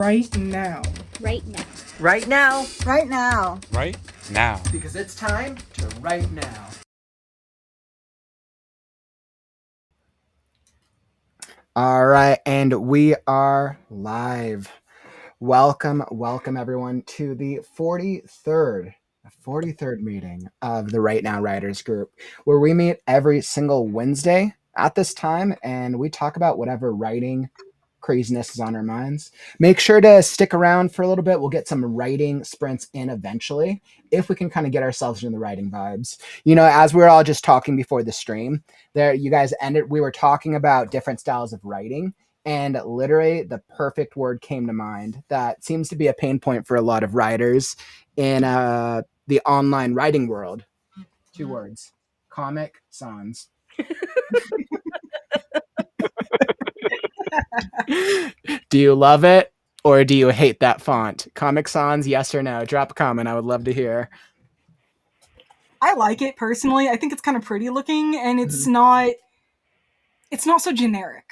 Right now. Right now. Right now. Right now. Right now. Because it's time to write now. All right, and we are live. Welcome everyone to the 43rd meeting of the ReadNow Writers Group, where we meet every single Wednesday at this time and we talk about whatever writing craziness is on our minds. Make sure to stick around for a little bit. We'll get some writing sprints in eventually if we can kind of get ourselves into the writing vibes. You know, as we were all just talking before the stream, we were talking about different styles of writing, and literally the perfect word came to mind that seems to be a pain point for a lot of writers in the online writing world. 2 words: Comic Sans. Do you love it or do you hate that font? Comic Sans, yes or no? Drop a comment. I would love to hear. I like it personally. I think it's kind of pretty looking, and it's not so generic.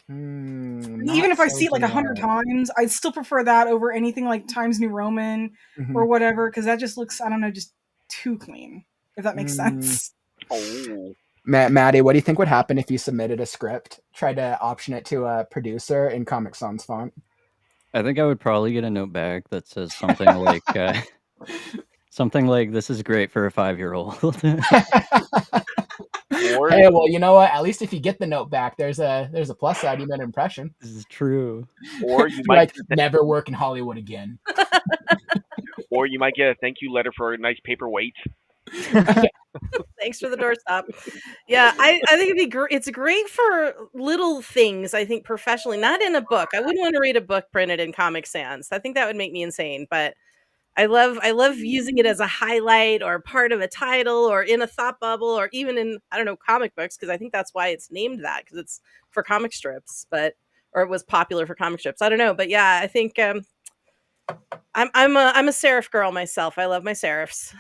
Even if I see it like 100 times, I'd still prefer that over anything like Times New Roman or whatever, because that just looks, I don't know, just too clean, if that makes sense. Oh. Maddie, what do you think would happen if you submitted a script, tried to option it to a producer in Comic Sans font? I think I would probably get a note back that says something like, something like, "This is great for a 5-year-old." Hey, well, you know what? At least if you get the note back, there's a plus side. You made an impression. This is true. Or you might never work in Hollywood again. Or you might get a thank you letter for a nice paperweight. Thanks for the doorstop. Yeah, I think it's great for little things, I think, professionally, not in a book. I wouldn't want to read a book printed in Comic Sans. I think that would make me insane, but I love using it as a highlight or part of a title or in a thought bubble or even in, I don't know, comic books, because I think that's why it's named that, because it's for comic strips, or it was popular for comic strips. I don't know, but yeah, I think I'm a serif girl myself. I love my serifs.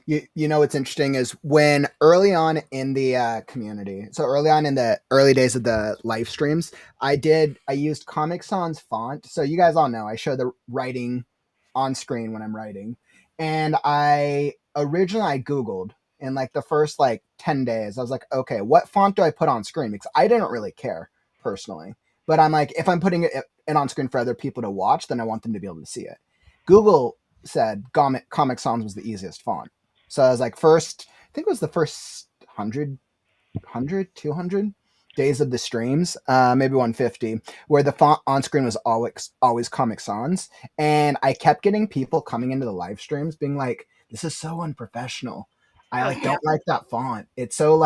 You know what's interesting is when early on in the community, so early on in the early days of the live streams, I used Comic Sans font. So you guys all know I show the writing on screen when I'm writing, and I Googled in like the first 10 days. I was like, okay, what font do I put on screen? Because I didn't really care personally, but I'm like, if I'm putting it on screen for other people to watch, then I want them to be able to see it. Google said Comic Sans was the easiest font. So I was like, I think it was the first 100, 200 days of the streams, maybe 150, where the font on screen was always Comic Sans. And I kept getting people coming into the live streams being like, this is so unprofessional. I don't like that font. It's so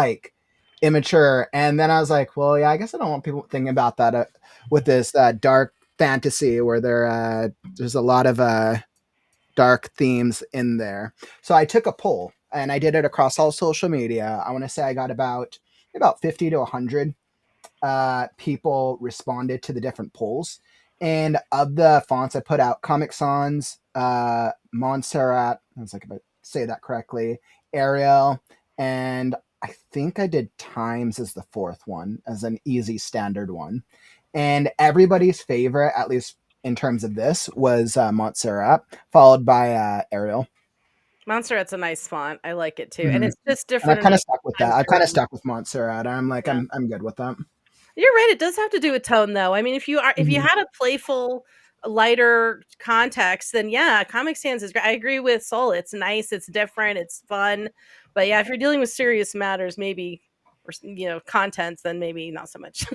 immature. And then I was like, well, yeah, I guess I don't want people thinking about that with this dark fantasy where there's a lot of dark themes in there. So I took a poll and I did it across all social media. I want to say I got about 50 to 100 people responded to the different polls. And of the fonts I put out, Comic Sans, Montserrat, I was like, if I say that correctly, Arial, and I think I did Times as the fourth one, as an easy standard one. And everybody's favorite, at least in terms of this, was Montserrat, followed by Arial. Montserrat's a nice font. I like it too. And it's just different. And I kind of stuck with that. I kind of stuck with Montserrat. I'm like, yeah. I'm good with that. You're right. It does have to do with tone, though. I mean, if you had a playful, lighter context, then yeah, Comic Sans is great. I agree with Sol. It's nice. It's different. It's fun. But yeah, if you're dealing with serious matters, maybe, or contents, then maybe not so much.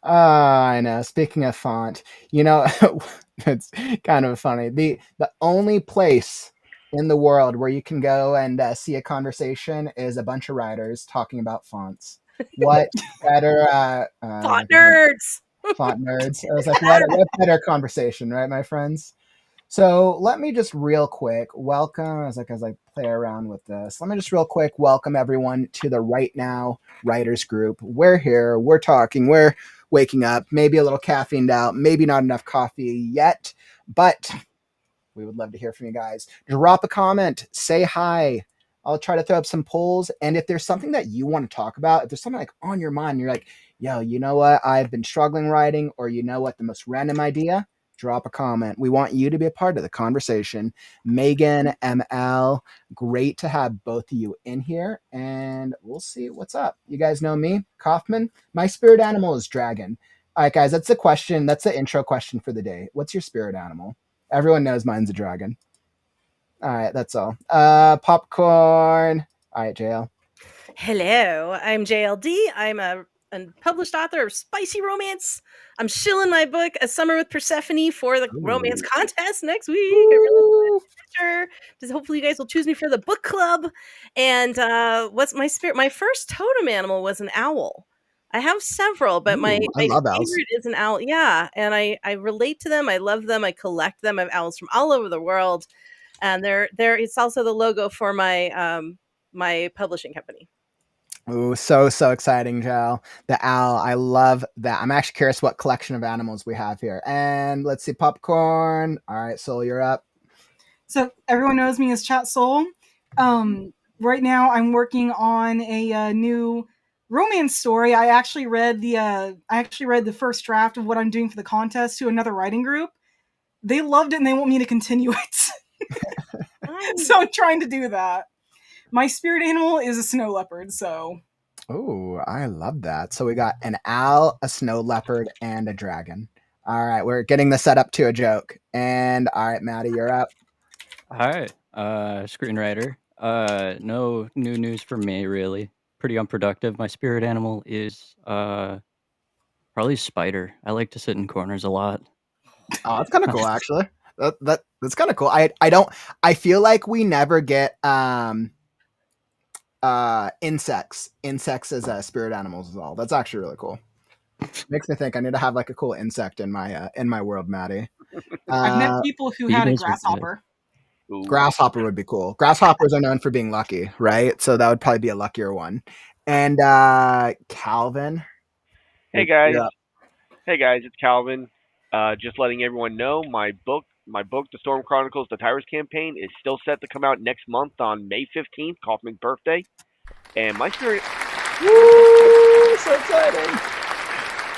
I know. Speaking of font, it's kind of funny. The only place in the world where you can go and see a conversation is a bunch of writers talking about fonts. What better font nerds? Font nerds. I was like, what better conversation, right, my friends? So let me just real quick welcome, as I play around with this, let me just real quick welcome everyone to the ReadNow Writers Group. We're here, we're talking, we're waking up, maybe a little caffeined out, maybe not enough coffee yet, but we would love to hear from you guys. Drop a comment, say hi. I'll try to throw up some polls, and if there's something that you want to talk about, if there's something on your mind, you're like, yo, you know what? I've been struggling writing, or you know what? The most random idea? Drop a comment. We want you to be a part of the conversation. Megan, ML, great to have both of you in here, and we'll see what's up. You guys know me, Kaufman. My spirit animal is dragon. All right, guys, that's the question. That's the intro question for the day. What's your spirit animal? Everyone knows mine's a dragon. All right, that's all. Popcorn. All right, JL. Hello, I'm JLD. I'm a published author of spicy romance. I'm shilling my book, A Summer with Persephone, for the romance contest next week. I really excited. Just hopefully you guys will choose me for the book club. And what's my spirit? My first totem animal was an owl. I have several, but my I love owls. favorite is an owl. Yeah, and I relate to them. I love them. I collect them. I have owls from all over the world, and they're it's also the logo for my publishing company. Ooh, so exciting, Joe. The owl. I love that. I'm actually curious what collection of animals we have here. And let's see, popcorn. All right, Soul, you're up. So everyone knows me as Chat Soul. Right now, I'm working on a new romance story. I actually read the first draft of what I'm doing for the contest to another writing group. They loved it and they want me to continue it. So I'm trying to do that. My spirit animal is a snow leopard, so. Oh, I love that. So we got an owl, a snow leopard, and a dragon. All right, we're getting the setup to a joke. And all right, Maddie, you're up. Hi, screenwriter. No new news for me, really. Pretty unproductive. My spirit animal is probably spider. I like to sit in corners a lot. Oh, that's kind of cool, actually. That's kind of cool. I feel like we never get insects as spirit animals as well. That's actually really cool. Makes me think I need to have like a cool insect in my world, Maddie. I've met people who had a grasshopper. Grasshopper would be cool. Grasshoppers are known for being lucky, right? So that would probably be a luckier one. And Calvin. Hey guys. Hey guys, it's Calvin. Just letting everyone know my book, The Storm Chronicles: The Tyrus Campaign, is still set to come out next month on May 15th, Kaufman's birthday. And my spirit. Woo! So exciting!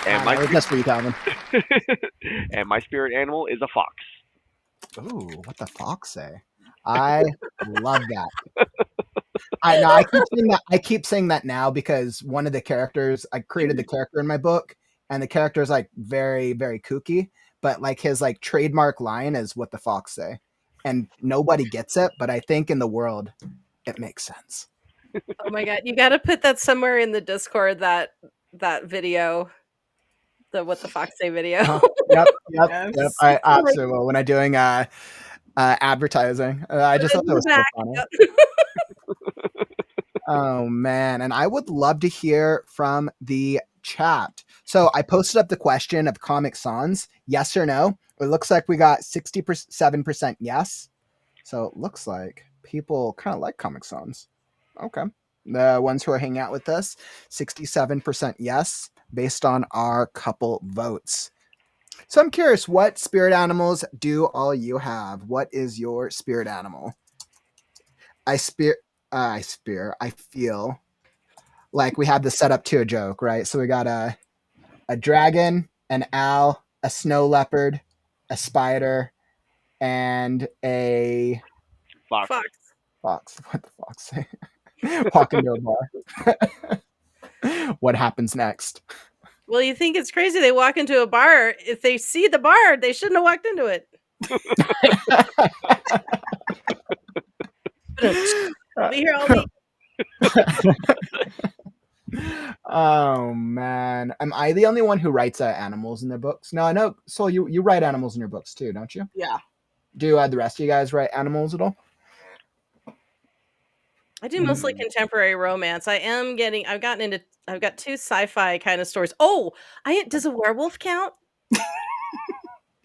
And my that's for you, Calvin. And my spirit animal is a fox. Ooh, what the fox say? I love that. I know. I keep saying that now because one of the characters I created the character in my book, and the character is like very, very kooky. But like his like trademark line is "What the fox say," and nobody gets it. But I think in the world, it makes sense. Oh my god, you got to put that somewhere in the Discord. That video, the "What the Fox Say" video. Yep. I absolutely will when I'm doing advertising. I just thought that was so funny. Yep. Oh man, and I would love to hear from the chat. So I posted up the question of Comic Sans, yes or no. It looks like we got 67% yes. So it looks like people kind of like Comic Sans. Okay. The ones who are hanging out with us, 67% yes, based on our couple votes. So I'm curious, what spirit animals do all you have? What is your spirit animal? I feel like we have the setup to a joke, right? So we got a dragon, an owl, a snow leopard, a spider, and a Fox. What the fox say? Walk into a bar. What happens next? Well, you think it's crazy they walk into a bar. If they see the bar, they shouldn't have walked into it. I'll be here all week. Oh man, am I the only one who writes animals in their books? No, I know. So you write animals in your books too, don't you? Yeah. Do the rest of you guys write animals at all? I do mostly contemporary romance. I've got two sci-fi kind of stories. Oh, does a werewolf count?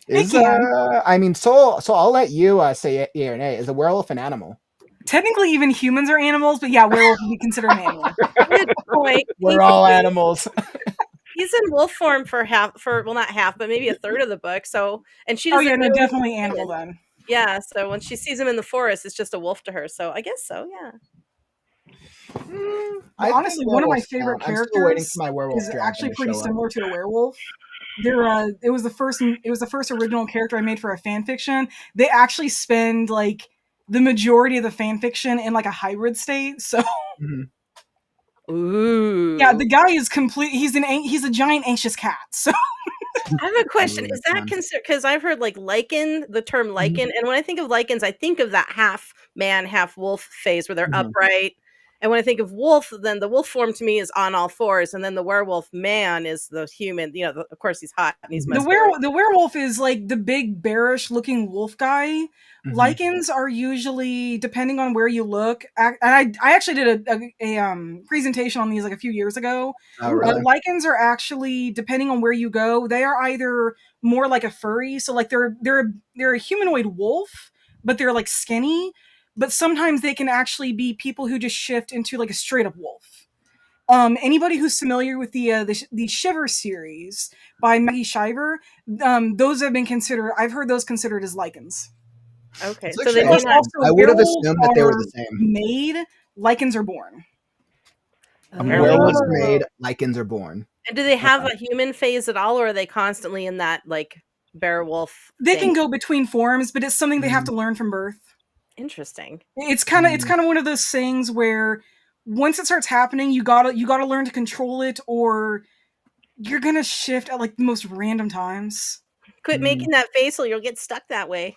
I mean, so I'll let you say yeah or nay. Is a werewolf an animal? Technically, even humans are animals, but yeah, werewolf would be considered an animal. Good point. We're all animals. He's in wolf form not half, but maybe a third of the book. So, and she Oh doesn't. yeah, no, definitely animal then. Yeah, so when she sees him in the forest, it's just a wolf to her. So I guess so. Yeah. Honestly, one of my favorite characters I'm still waiting for my werewolf is dragon actually to pretty show up. similar to a werewolf. It was the first original character I made for a fan fiction. They actually spend like the majority of the fan fiction in like a hybrid state. So Ooh. yeah, the guy is complete. He's a giant anxious cat. So I have a question. Is that considered, because I've heard like lichen, the term lichen, and when I think of lichens, I think of that half man, half wolf phase where they're upright. And when I think of wolf, then the wolf form to me is on all fours, and then the werewolf man is the human. You know, of course he's hot and he's muscular. the werewolf is like the big bearish looking wolf guy. Lichens are usually, depending on where you look, and I actually did a presentation on these like a few years ago. Oh, really? Lichens are actually, depending on where you go, they are either more like a furry, so like they're a humanoid wolf, but they're like skinny. But sometimes they can actually be people who just shift into like a straight up wolf. Anybody who's familiar with the Shiver series by Maggie Shiver, those have been considered. I've heard those considered as lichens. Okay, so they also, I would have assumed that they were the same. Made, lichens are born. Werewolves are made, lichens are born. And do they have a human phase at all, or are they constantly in that like bear wolf? They can go between forms, but it's something they have to learn from birth. Interesting. It's kind of one of those things where once it starts happening, you gotta learn to control it, or you're gonna shift at like the most random times. Quit making that face, or you'll get stuck that way.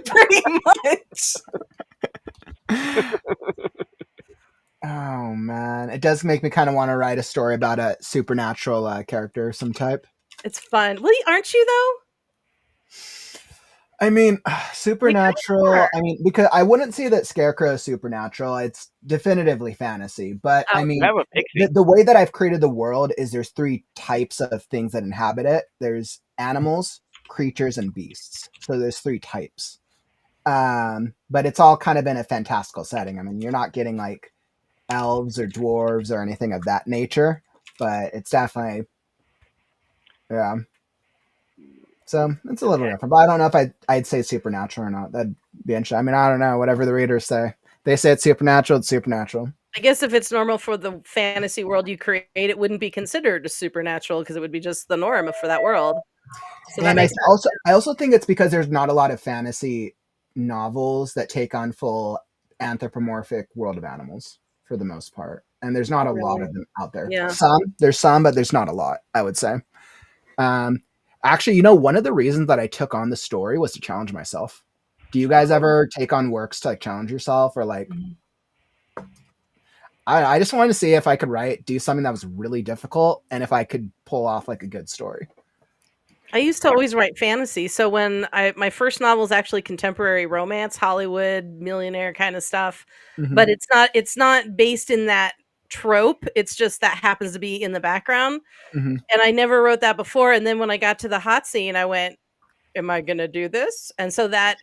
Pretty much. Oh man, it does make me kind of want to write a story about a supernatural character of some type. It's fun. Well, aren't you though? I mean, supernatural. I mean, because I wouldn't say that Scarecrow is supernatural. It's definitively fantasy. But I mean, the way that I've created the world is there's 3 types of things that inhabit it. There's animals, creatures, and beasts. So there's 3 types. But it's all kind of in a fantastical setting. I mean, you're not getting like elves or dwarves or anything of that nature. But it's definitely, yeah. So it's a little different, but I don't know if I'd say supernatural or not. That'd be interesting. I mean, I don't know. Whatever the readers say, they say it's supernatural. It's supernatural. I guess if it's normal for the fantasy world you create, it wouldn't be considered supernatural because it would be just the norm for that world. So and I also think it's because there's not a lot of fantasy novels that take on full anthropomorphic world of animals for the most part, and there's not a lot of them out there. Yeah. There's some, but there's not a lot. I would say. Actually, one of the reasons that I took on the story was to challenge myself. Do you guys ever take on works to like challenge yourself, or like? I just wanted to see if I could do something that was really difficult, and if I could pull off like a good story. I used to always write fantasy. So when my first novel is actually contemporary romance, Hollywood, millionaire kind of stuff, but it's not based in that trope. It's just that happens to be in the background. And I never wrote that before. And then when I got to the hot scene, I went, am I going to do this? And so that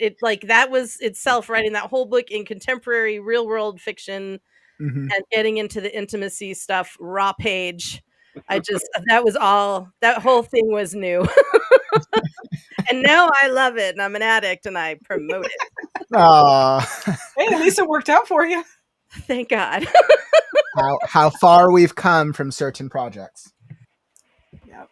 was itself writing that whole book in contemporary real world fiction and getting into the intimacy stuff, raw page. That whole thing was new. And now I love it, and I'm an addict, and I promote it. Hey, at least it worked out for you. Thank God. how far we've come from certain projects. Yep.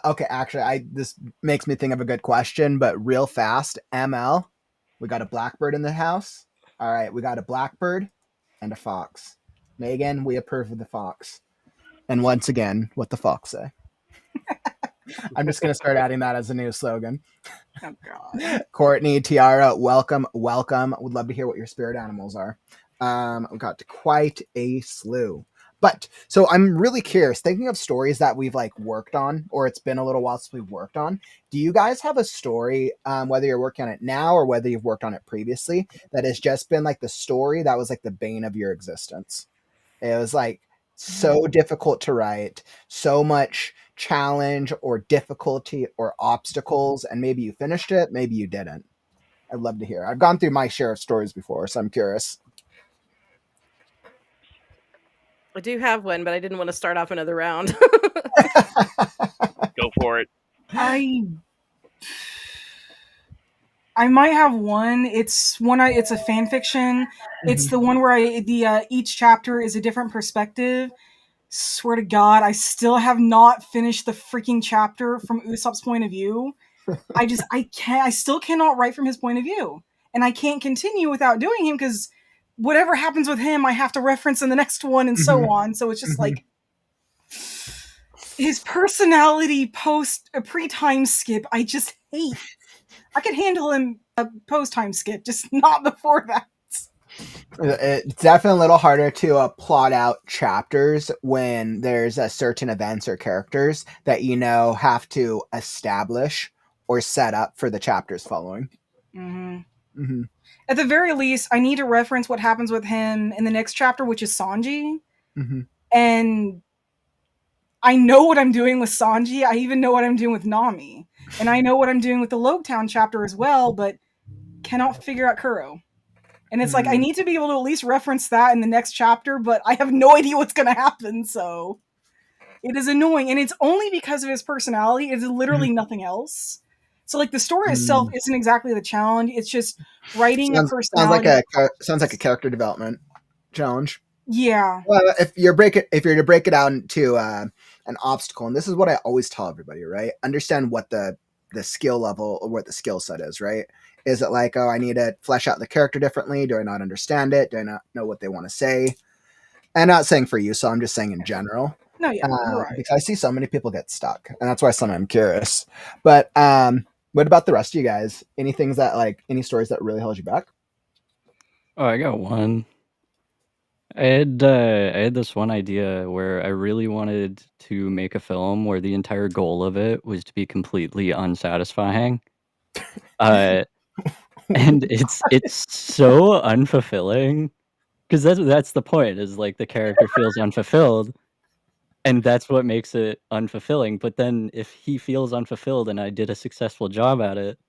Okay, actually, this makes me think of a good question, but real fast, ML, we got a blackbird in the house. All right, we got a blackbird and a fox. Megan, we approve of the fox. And once again, what the fox say? I'm just going to start adding that as a new slogan. Oh, God. Courtney, Tiara, welcome. Would love to hear what your spirit animals are. We got quite a slew. But, so I'm really curious, thinking of stories that we've like worked on, or it's been a little while since we've worked on, do you guys have a story, whether you're working on it now or whether you've worked on it previously, that has just been like the story that was like the bane of your existence? It was like so difficult to write, so much challenge or difficulty or obstacles, and maybe you finished it, maybe you didn't. I'd love to hear. I've gone through my share of stories before, so I'm curious. I do have one, but I didn't want to start off another round. Go for it. I might have one. It's a fan fiction. It's the one where each chapter is a different perspective. Swear to God, I still have not finished the freaking chapter from Usopp's point of view. I still cannot write from his point of view. And I can't continue without doing him because whatever happens with him, I have to reference in the next one and so on. So it's just like his personality pre-time skip, I just hate. I could handle him post-time skip, just not before that. It's definitely a little harder to plot out chapters when there's certain events or characters that have to establish or set up for the chapters following. At the very least, I need to reference what happens with him in the next chapter, which is Sanji. And I know what I'm doing with Sanji. I even know what I'm doing with Nami. And I know what I'm doing with the Logtown chapter as well, but cannot figure out Kuro. And it's like, I need to be able to at least reference that in the next chapter, but I have no idea what's going to happen, so it is annoying. And it's only because of his personality. It is literally nothing else. So, like, the story itself isn't exactly the challenge. It's just writing a personality. Sounds like a character development challenge. Yeah. Well, if you're to break it down into an obstacle, and this is what I always tell everybody, right? Understand what the skill level or what the skill set is, right? Is it like, oh, I need to flesh out the character differently? Do I not understand it? Do I not know what they want to say? I'm not saying for you, so I'm just saying in general. No, yeah, you're right. Because I see so many people get stuck, and that's why sometimes I'm curious. But what about the rest of you guys? Any things that any stories that really held you back? Oh, I got one. I had this one idea where I really wanted to make a film where the entire goal of it was to be completely unsatisfying. And it's so unfulfilling because that's the point, is like the character feels unfulfilled, and that's what makes it unfulfilling. But then if he feels unfulfilled and I did a successful job at it,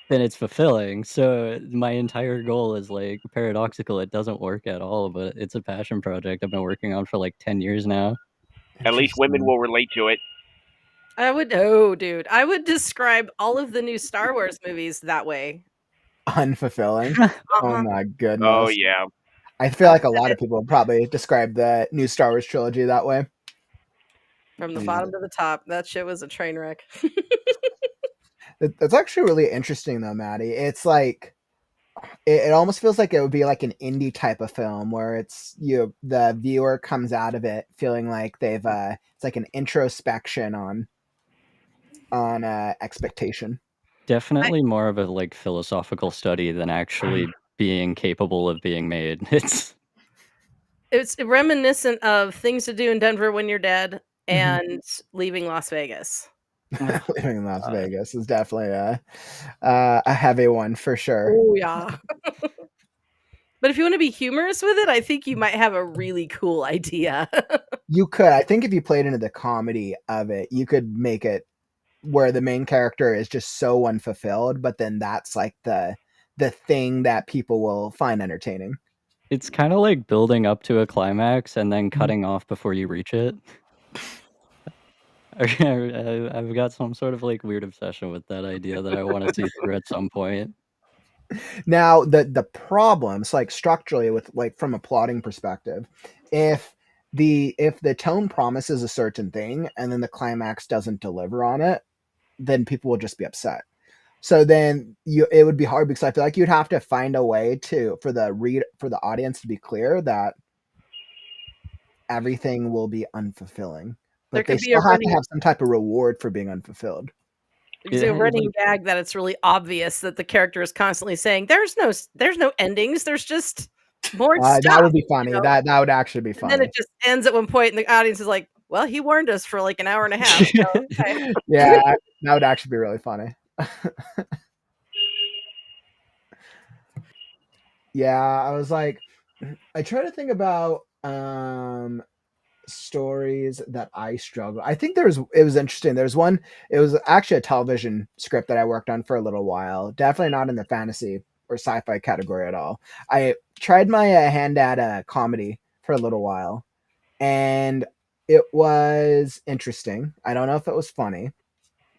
then it's fulfilling. So my entire goal is like paradoxical. It doesn't work at all, but it's a passion project I've been working on for like 10 years now. At least women will relate to it. I would describe all of the new Star Wars movies that way. Unfulfilling. Oh my goodness. Oh yeah. I feel like a lot of people would probably describe the new Star Wars trilogy that way. From the bottom to the top, that shit was a train wreck. That's actually really interesting, though, Maddie. It's like it almost feels like it would be like an indie type of film where it's the viewer comes out of it feeling like they've it's like an introspection on expectation. Definitely more of a like philosophical study than actually being capable of being made. It's reminiscent of Things to Do in Denver When You're Dead and Leaving Las Vegas. Leaving Las Vegas is definitely a heavy one for sure. Oh yeah. But if you want to be humorous with it, I think you might have a really cool idea. You could. I think if you played into the comedy of it, you could make it where the main character is just so unfulfilled, but then that's like the thing that people will find entertaining. It's kind of like building up to a climax and then cutting off before you reach it. I've got some sort of like weird obsession with that idea that I want to see through at some point. Now the problems, like structurally, with like from a plotting perspective, if the tone promises a certain thing and then the climax doesn't deliver on it, then people will just be upset. So then it would be hard because I feel like you'd have to find a way for the audience to be clear that everything will be unfulfilling, but they still have to have some type of reward for being unfulfilled. There's a running gag that it's really obvious that the character is constantly saying, "There's no endings. There's just more stuff." That would be funny. That would actually be funny. And then it just ends at one point, and the audience is like, "Well, he warned us for like an hour and a half." So, okay. Yeah, that would actually be really funny. Yeah, I was like, I try to think about stories that I struggle. I think it was interesting. There's one, it was actually a television script that I worked on for a little while. Definitely not in the fantasy or sci-fi category at all. I tried my hand at a comedy for a little while, and it was interesting. I don't know if it was funny.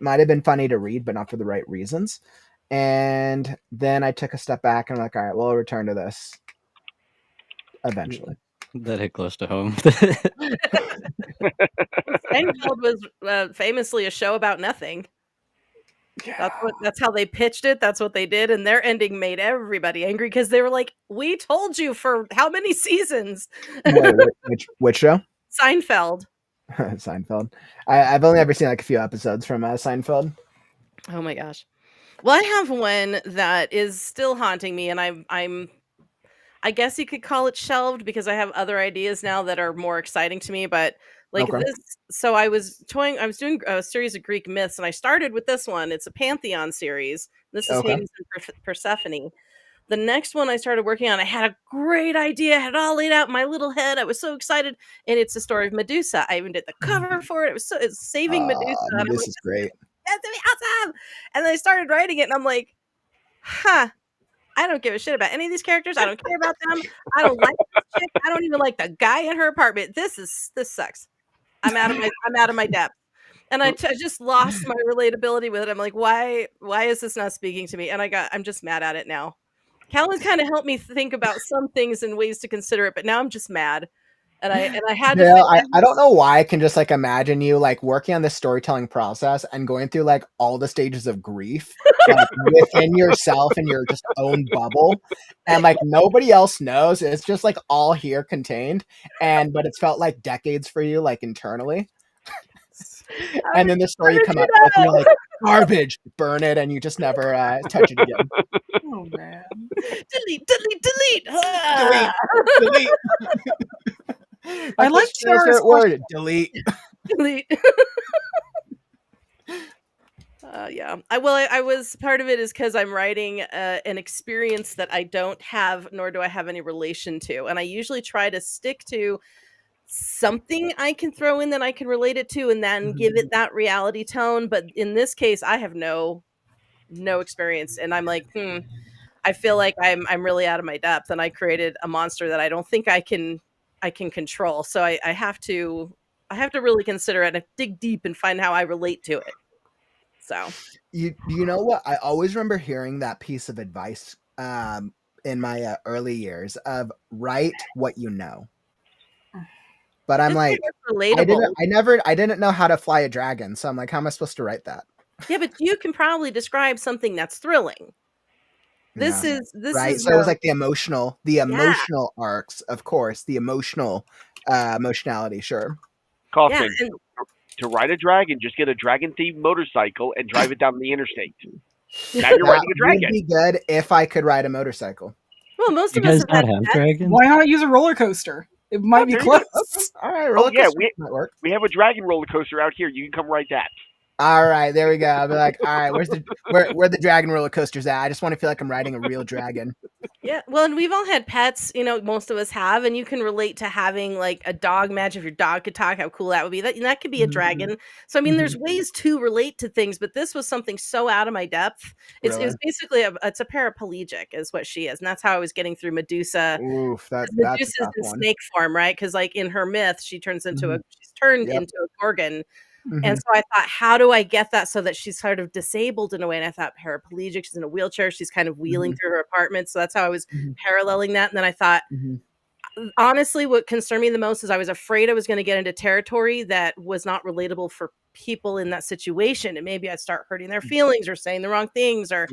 Might have been funny to read, but not for the right reasons. And then I took a step back and I'm like, all right, well, I'll return to this eventually. That hit close to home. Seinfeld was famously a show about nothing. Yeah. That's how they pitched it. That's what they did, and their ending made everybody angry because they were like, "We told you for how many seasons?" Wait, which show? Seinfeld. Seinfeld. I've only ever seen like a few episodes from Seinfeld. Oh my gosh. Well, I have one that is still haunting me, and I guess you could call it shelved because I have other ideas now that are more exciting to me. But like Okay. this, so I was doing a series of Greek myths, and I started with this one. It's a Pantheon series. This is Okay. Hades and Persephone. The next one I started working on, I had a great idea, I had it all laid out in my little head. I was so excited, and it's the story of Medusa. I even did the cover for it. It's saving Medusa. And I'm like, This is great. that's gonna be awesome. And then I started writing it, and I'm like, huh. I don't give a shit about any of these characters. I don't care about them. I don't like this chick. I don't even like the guy in her apartment. This sucks. I'm out of my depth. And I just lost my relatability with it. I'm like, why is this not speaking to me? And I'm just mad at it now. Calvin's kind of helped me think about some things and ways to consider it, but now I'm just mad. And I had to I don't know why I can just like imagine you like working on this storytelling process and going through like all the stages of grief like within yourself and your just own bubble, and like nobody else knows. It's just like all here contained, but it's felt like decades for you like internally. And then the story you come up with and you're like, garbage, burn it, and you just never touch it again. Oh man. delete. Delete. I like your favorite word. Delete. Delete. Yeah. I was part of it is because I'm writing an experience that I don't have, nor do I have any relation to, and I usually try to stick to something I can throw in that I can relate it to, and then give it that reality tone. But in this case, I have no experience, and I'm like, I feel like I'm really out of my depth, and I created a monster that I don't think I can control. So I have to really consider it and dig deep and find how I relate to it. So you know what? I always remember hearing that piece of advice in my early years of write what you know. But I'm like, relatable. I didn't know how to fly a dragon, so I'm like, how am I supposed to write that? Yeah, but you can probably describe something that's thrilling. This is right. So it was like the emotional arcs, of course, the emotionality, sure. Kaufman, to ride a dragon, just get a dragon-themed motorcycle and drive it down the interstate. Now you're riding a dragon. Would be good if I could ride a motorcycle. Well, most of us have dragons. Why not use a roller coaster? It might be close. All right, roller coaster might work. We have a dragon roller coaster out here. You can come ride that. All right, there we go. I'll be like, all right, where the dragon roller coasters at? I just want to feel like I'm riding a real dragon. Yeah, well, and we've all had pets, most of us have, and you can relate to having like a dog match. If your dog could talk, how cool that would be. That could be a dragon. So I mean, there's ways to relate to things, but this was something so out of my depth. It was basically it's a paraplegic, is what she is, and that's how I was getting through Medusa. Oof, Medusa's in snake form, right? Because like in her myth, she's turned into a gorgon. And so I thought, how do I get that so that she's sort of disabled in a way? And I thought paraplegic, she's in a wheelchair, she's kind of wheeling through her apartment. So that's how I was paralleling that. And then I thought, honestly, what concerned me the most is I was afraid I was going to get into territory that was not relatable for people in that situation. And maybe I'd start hurting their feelings or saying the wrong things. Or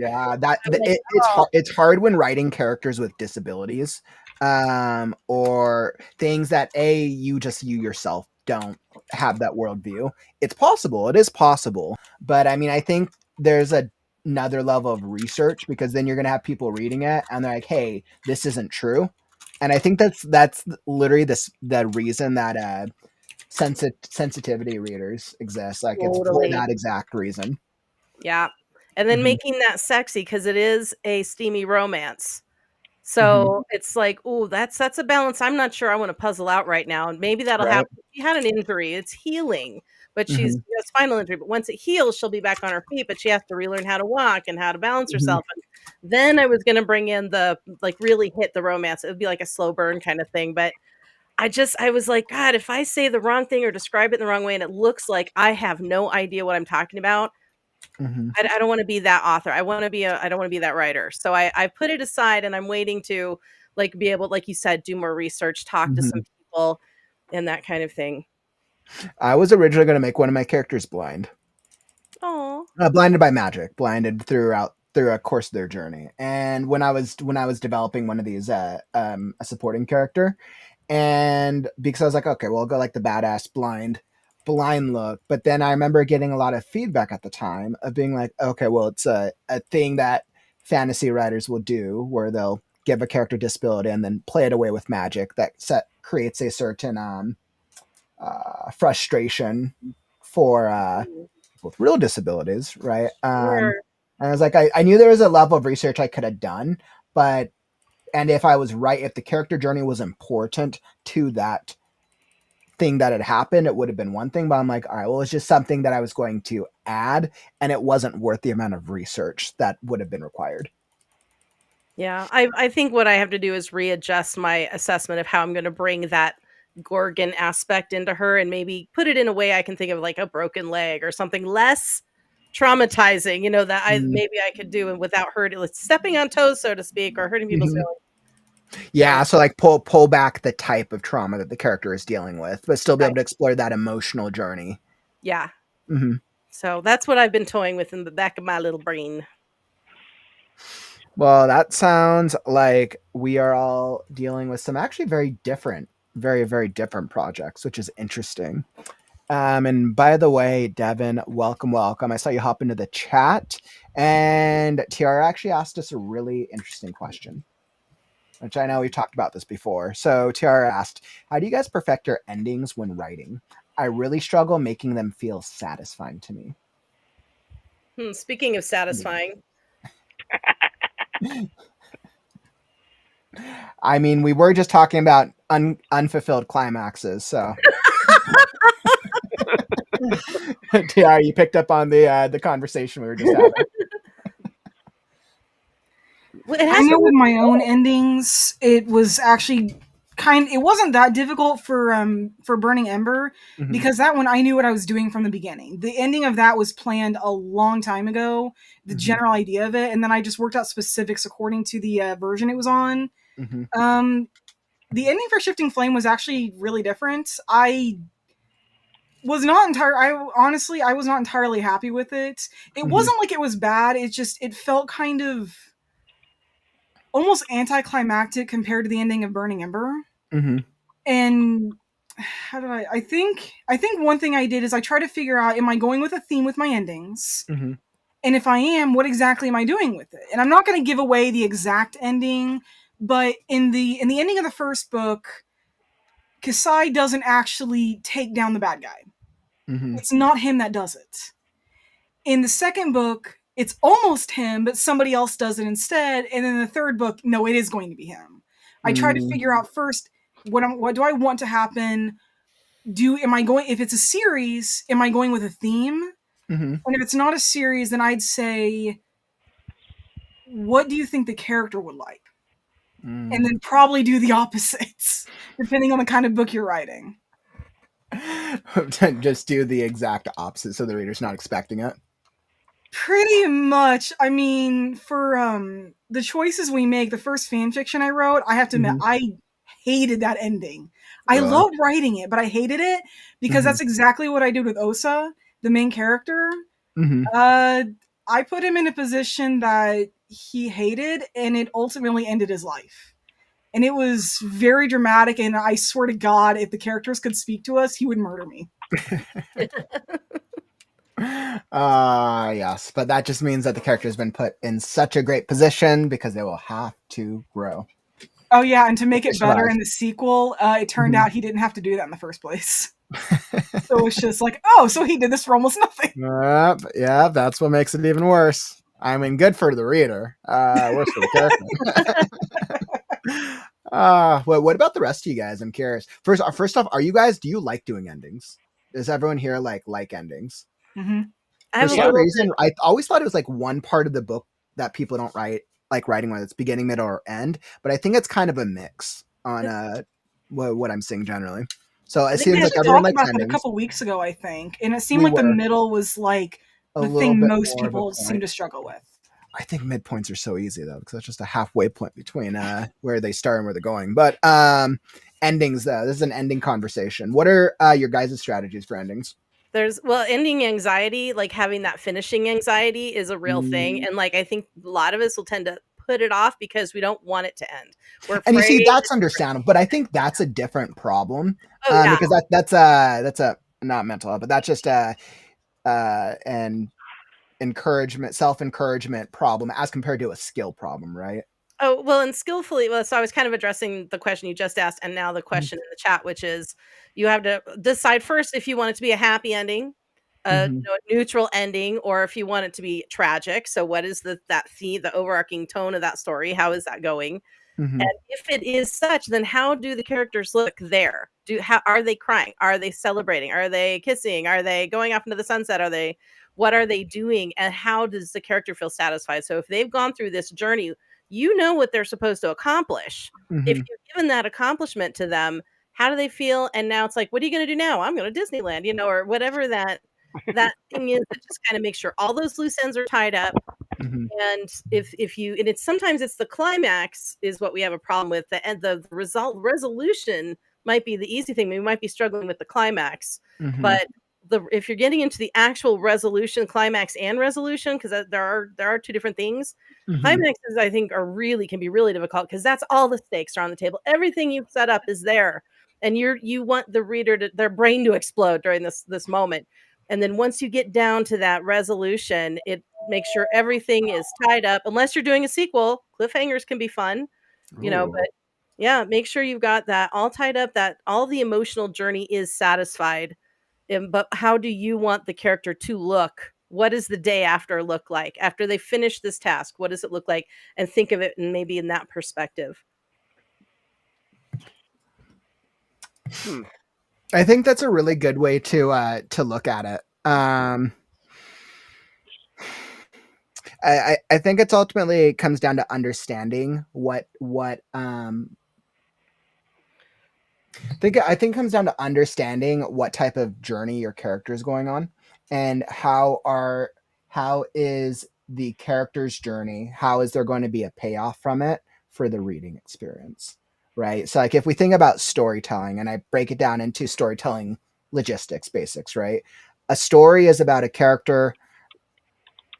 it's hard when writing characters with disabilities or things that you yourself don't have that worldview. It's possible. It is possible. But I mean, I think there's another level of research, because then you're going to have people reading it and they're like, hey, this isn't true. And I think that's literally the reason that sensitivity readers exist. Like it's for that exact reason. Yeah. And then making that sexy, because it is a steamy romance. So it's like, oh, that's a balance I'm not sure I want to puzzle out right now. And maybe that'll happen. She had an injury. It's healing, but she's a spinal injury. But once it heals, she'll be back on her feet, but she has to relearn how to walk and how to balance herself. And then I was going to bring in the, like, really hit the romance. It would be like a slow burn kind of thing. But I was like, God, if I say the wrong thing or describe it in the wrong way and it looks like I have no idea what I'm talking about, I don't want to be that author. I don't want to be that writer. So I put it aside, and I'm waiting to like be able, like you said, do more research, talk to some people, and that kind of thing. I was originally going to make one of my characters blind. Oh, Blinded by magic, blinded through a course of their journey. And when I was developing one of these, a supporting character, and because I was like, okay, well, I'll go like the badass blind look. But then I remember getting a lot of feedback at the time of being like, okay, well, it's a thing that fantasy writers will do where they'll give a character disability and then play it away with magic that creates a certain frustration for with real disabilities, right? sure. And I was like, I knew there was a level of research I could have done, and if I was right, if the character journey was important to that thing that had happened, it would have been one thing. But I'm like, all right, well, it's just something that I was going to add, and it wasn't worth the amount of research that would have been required. Yeah, I think what I have to do is readjust my assessment of how I'm going to bring that Gorgon aspect into her, and maybe put it in a way I can think of, like a broken leg or something less traumatizing, that maybe I could do, and without hurting, stepping on toes, so to speak, or hurting people's feelings. Yeah, so like pull back the type of trauma that the character is dealing with, but still be able to explore that emotional journey. Yeah. So that's what I've been toying with in the back of my little brain. Well, that sounds like we are all dealing with some actually very different, very, very different projects, which is interesting. And by the way, Devin, welcome. I saw you hop into the chat, and Tiara actually asked us a really interesting question, which I know we've talked about this before. So Tiara asked, how do you guys perfect your endings when writing? I really struggle making them feel satisfying to me. Speaking of satisfying. I mean, we were just talking about unfulfilled climaxes, so. Tiara, you picked up on the conversation we were just having. I know with my own endings, it was actually it wasn't that difficult for Burning Ember, because that one I knew what I was doing from the beginning. The ending of that was planned a long time ago, the general idea of it, and then I just worked out specifics according to the version it was on. The ending for Shifting Flame was actually really different. I was not entirely happy with it. It wasn't like it was bad. It felt kind of almost anticlimactic compared to the ending of Burning Ember. And how did I think one thing I did is I try to figure out, am I going with a theme with my endings? And if I am, what exactly am I doing with it? And I'm not going to give away the exact ending, but in the ending of the first book, Kasai doesn't actually take down the bad guy. It's not him that does it. In the second book, it's almost him, but somebody else does it instead. And in the third book, no, it is going to be him. I try to figure out first, what do I want to happen? If it's a series, am I going with a theme? And if it's not a series, then I'd say, what do you think the character would like? And then probably do the opposites, depending on the kind of book you're writing. Just do the exact opposite so the reader's not expecting it. Pretty much. I mean, for the choices we make, the first fan fiction I wrote, I have to admit, I hated that ending. I loved writing it, but I hated it because that's exactly what I did with Osa, the main character. I put him in a position that he hated, and it ultimately ended his life. And it was very dramatic, and I swear to God, if the characters could speak to us, he would murder me. Yes, but that just means that the character has been put in such a great position because they will have to grow. Oh yeah, and to make it better in the sequel, it turned out he didn't have to do that in the first place. So it's just like, oh, so he did this for almost nothing. Yeah, that's what makes it even worse. I mean, good for the reader, worse for the character. What about the rest of you guys? I'm curious. First off, do you like doing endings? Does everyone here like endings? For some reason, I always thought it was like one part of the book that people don't like writing, whether it's beginning, middle, or end. But I think it's kind of a mix on what I'm seeing generally. So it seems like everyone likes endings. A couple weeks ago, I think, and it seemed like the middle was like the thing most people seem to struggle with. I think midpoints are so easy though, because that's just a halfway point between where they start and where they're going. But endings though, this is an ending conversation. What are your guys' strategies for endings? There's ending anxiety, like having that finishing anxiety is a real thing. And like I think a lot of us will tend to put it off because we don't want it to end. We're afraid. And you see, that's understandable, but I think that's a different problem. Oh, yeah. Because that's a not mental health, but that's just an encouragement, self-encouragement problem as compared to a skill problem, right? Oh, well, and skillfully, so I was kind of addressing the question you just asked and now the question in the chat, which is you have to decide first if you want it to be a happy ending, a neutral ending, or if you want it to be tragic. So what is that theme, the overarching tone of that story? How is that going? And if it is such, then how do the characters look there? How are they crying? Are they celebrating? Are they kissing? Are they going off into the sunset? What are they doing? And how does the character feel satisfied? So if they've gone through this journey, you know what they're supposed to accomplish. If you've given that accomplishment to them, how do they feel? And now it's like, what are you going to do now? I'm going to Disneyland, or whatever that thing is that just kind of makes sure all those loose ends are tied up. And if you, and it's sometimes it's the climax is what we have a problem with. The resolution might be the easy thing. We might be struggling with the climax, but if you're getting into the actual resolution, climax and resolution, because there are two different things. Climaxes, I think, can be really difficult because that's all the stakes are on the table. Everything you've set up is there, and you want the reader their brain to explode during this moment. And then once you get down to that resolution, it makes sure everything is tied up. Unless you're doing a sequel, cliffhangers can be fun, but yeah, make sure you've got that all tied up, that all the emotional journey is satisfied. But how do you want the character to look? What does the day after look like? After they finish this task, what does it look like? And think of it maybe in that perspective. I think that's a really good way to look at it. I think it's ultimately comes down to understanding what I think it comes down to understanding what type of journey your character is going on, and how is the character's journey, how is there going to be a payoff from it for the reading experience, right? So like if we think about storytelling, and I break it down into storytelling logistics basics, right? A story is about a character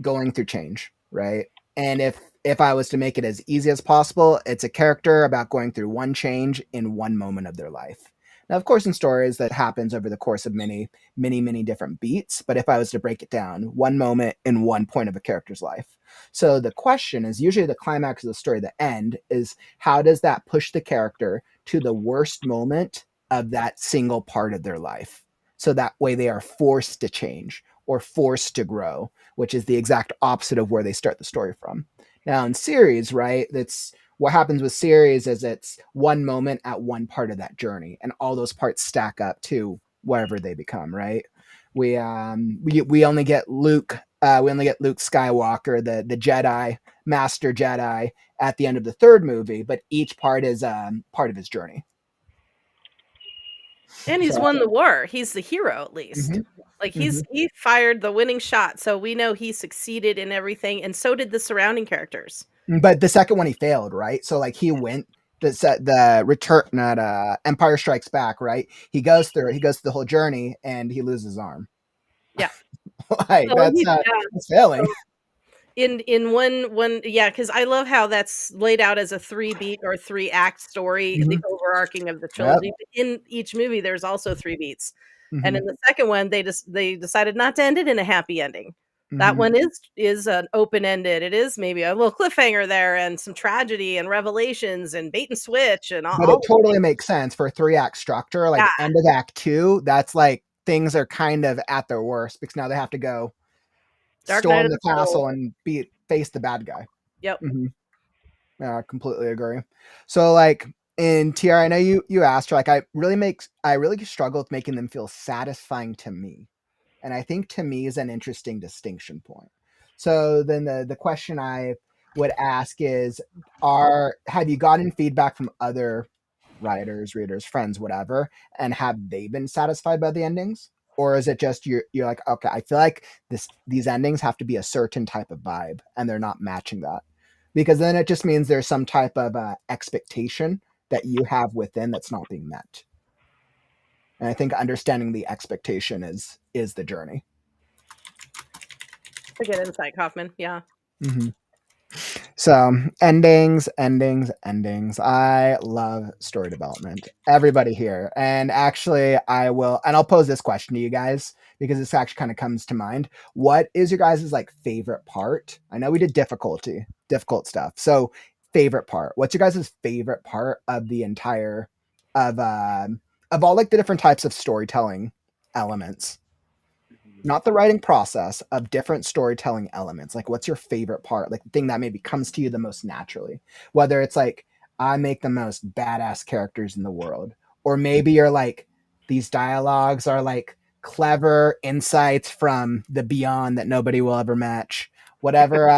going through change, right? And if I was to make it as easy as possible, it's a character about going through one change in one moment of their life. Now, of course, in stories that happens over the course of many, many, many different beats. But if I was to break it down, one moment in one point of a character's life. So the question is usually the climax of the story, the end, is how does that push the character to the worst moment of that single part of their life? So that way they are forced to change or forced to grow, which is the exact opposite of where they start the story from. Now in series, right, that's what happens with series is it's one moment at one part of that journey, and all those parts stack up to whatever they become, right? We only get Luke Skywalker, the Jedi, Master Jedi, at the end of the third movie, but each part is part of his journey. And he's won the war. He's the hero, at least. Like he fired the winning shot, so we know he succeeded in everything, and so did the surrounding characters. But the second one he failed, right? So like he went the return, not Empire Strikes Back, right? He goes through the whole journey and he loses his arm. Yeah, like so that's failing. So in one, yeah, because I love how that's laid out as a 3-beat or 3-act story, the overarching of the trilogy. But in each movie, there's also 3 beats, and in the second one, they decided not to end it in a happy ending. That one is an open-ended. It is maybe a little cliffhanger there, and some tragedy and revelations and bait and switch and all. But it totally makes sense for a 3-act structure. Like end of Act 2, that's like things are kind of at their worst because now they have to go storm the castle and face the bad guy. Yep. Yeah, I completely agree. So like in TR, I know you asked her, like I really struggle with making them feel satisfying to me. And I think to me is an interesting distinction point. So then the question I would ask is, have you gotten feedback from other writers, readers, friends, whatever, and have they been satisfied by the endings? or is it just you're like, okay, I feel like these endings have to be a certain type of vibe, and they're not matching that, because then it just means there's some type of expectation that you have within that's not being met. And I think understanding the expectation is the journey. That's a good insight, Kaufman. Yeah. Mm-hmm. So endings. I love story development. Everybody here. And actually I'll pose this question to you guys because this actually kind of comes to mind. What is your guys' like favorite part? I know we did difficult stuff. So favorite part. What's your guys' favorite part of the entire of all like the different types of storytelling elements? Not the writing process, of different storytelling elements. Like, what's your favorite part? Like the thing that maybe comes to you the most naturally. Whether it's like, I make the most badass characters in the world, or maybe you're like, these dialogues are like clever insights from the beyond that nobody will ever match. Whatever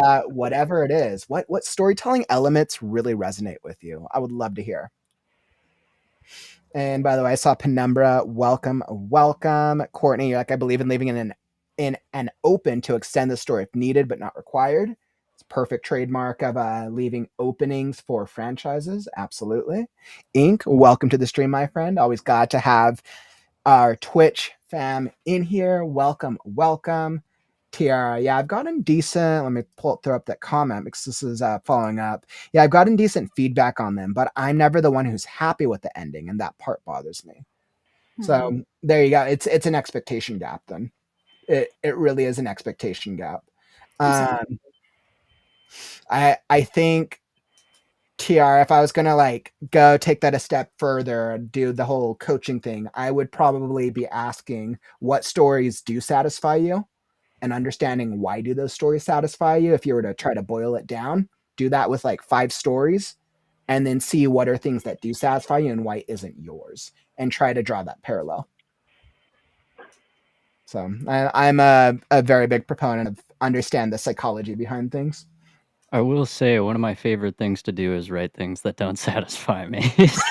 it is, what storytelling elements really resonate with you? I would love to hear. And by the way, I saw Penumbra. Welcome. Courtney, you're like, I believe in leaving in an open to extend the story if needed, but not required. It's perfect trademark of leaving openings for franchises. Absolutely. Ink, welcome to the stream, my friend. Always glad to have our Twitch fam in here. Welcome. Tiara, yeah, I've gotten decent. Let me throw up that comment because this is following up. Yeah, I've gotten decent feedback on them, but I'm never the one who's happy with the ending, and that part bothers me. So there you go. It's an expectation gap. Then it really is an expectation gap. I think TR, if I was gonna like go take that a step further, do the whole coaching thing, I would probably be asking what stories do satisfy you and understanding why do those stories satisfy you. If you were to try to boil it down, do that with like 5 stories and then see what are things that do satisfy you and why isn't yours, and try to draw that parallel. So I'm a very big proponent of understand the psychology behind things. I will say one of my favorite things to do is write things that don't satisfy me. So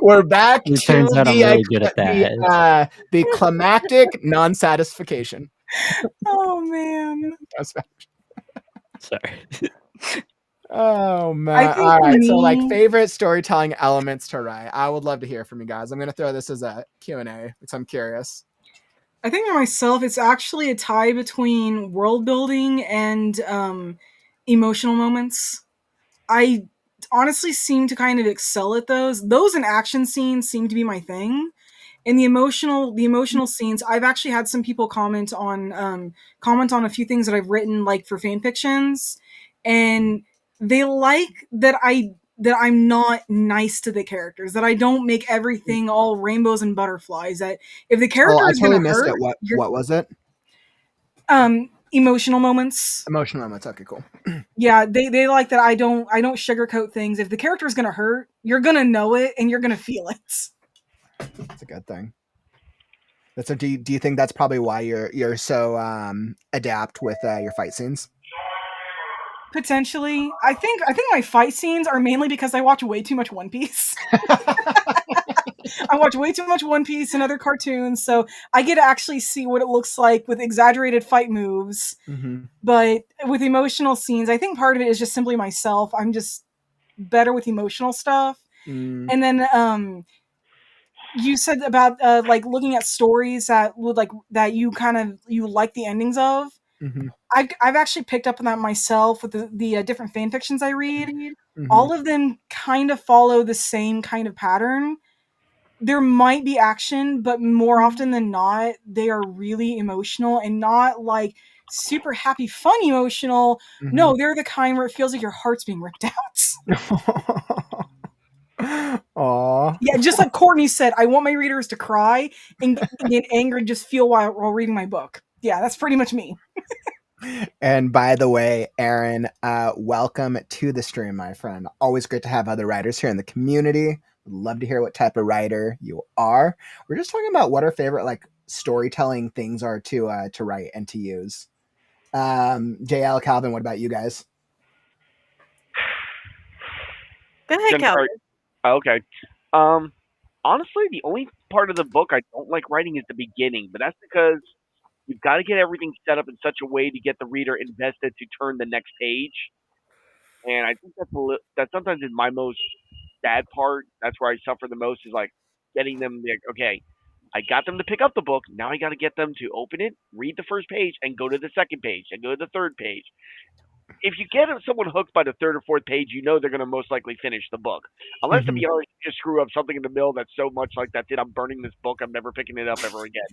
we're back it to turns out I'm really good at that. the climactic non-satisfaction. Oh man. Sorry. Oh man! I think All right, me, so like favorite storytelling elements to write. I would love to hear from you guys. I'm gonna throw this as a Q&A because I'm curious. I think for myself, it's actually a tie between world building and emotional moments. I honestly seem to kind of excel at those. Those and action scenes seem to be my thing. And the emotional scenes, I've actually had some people comment on a few things that I've written, like for fan fictions, and they like that I'm not nice to the characters, that I don't make everything all rainbows and butterflies. That if the character I is totally going to missed hurt, it. What was it? Emotional moments. Emotional moments. Okay, cool. Yeah, they like that I don't sugarcoat things. If the character is going to hurt, you're going to know it and you're going to feel it. That's a good thing. So do you think that's probably why you're so adept with your fight scenes? Potentially. I think my fight scenes are mainly because I watch way too much One Piece. I watch way too much One Piece and other cartoons, so I get to actually see what it looks like with exaggerated fight moves. Mm-hmm. But with emotional scenes, I think part of it is just simply myself. I'm just better with emotional stuff. And then you said about like looking at stories that would like that you like the endings of. Mm-hmm. I've actually picked up on that myself with the different fan fictions I read. Mm-hmm. All of them kind of follow the same kind of pattern. There might be action, but more often than not, they are really emotional and not like super happy, fun emotional. Mm-hmm. No, they're the kind where it feels like your heart's being ripped out. Aww. Yeah, just like Courtney said, I want my readers to cry and get angry, just feel while reading my book. Yeah, that's pretty much me. And by the way, Aaron, welcome to the stream, my friend. Always great to have other writers here in the community. Would love to hear what type of writer you are. We're just talking about what our favorite like storytelling things are to write and to use. JL, Calvin, what about you guys? Go ahead, Calvin. Okay. Honestly, the only part of the book I don't like writing is the beginning, but that's because you've got to get everything set up in such a way to get the reader invested to turn the next page. And I think that sometimes is my most sad part. That's where I suffer the most is like getting them like, okay, I got them to pick up the book. Now I got to get them to open it, read the first page, and go to the second page, and go to the third page. If you get someone hooked by the third or fourth page, you know they're going to most likely finish the book. Unless, to be honest, you just screw up something in the middle that's so much like that's it. I'm burning this book. I'm never picking it up ever again.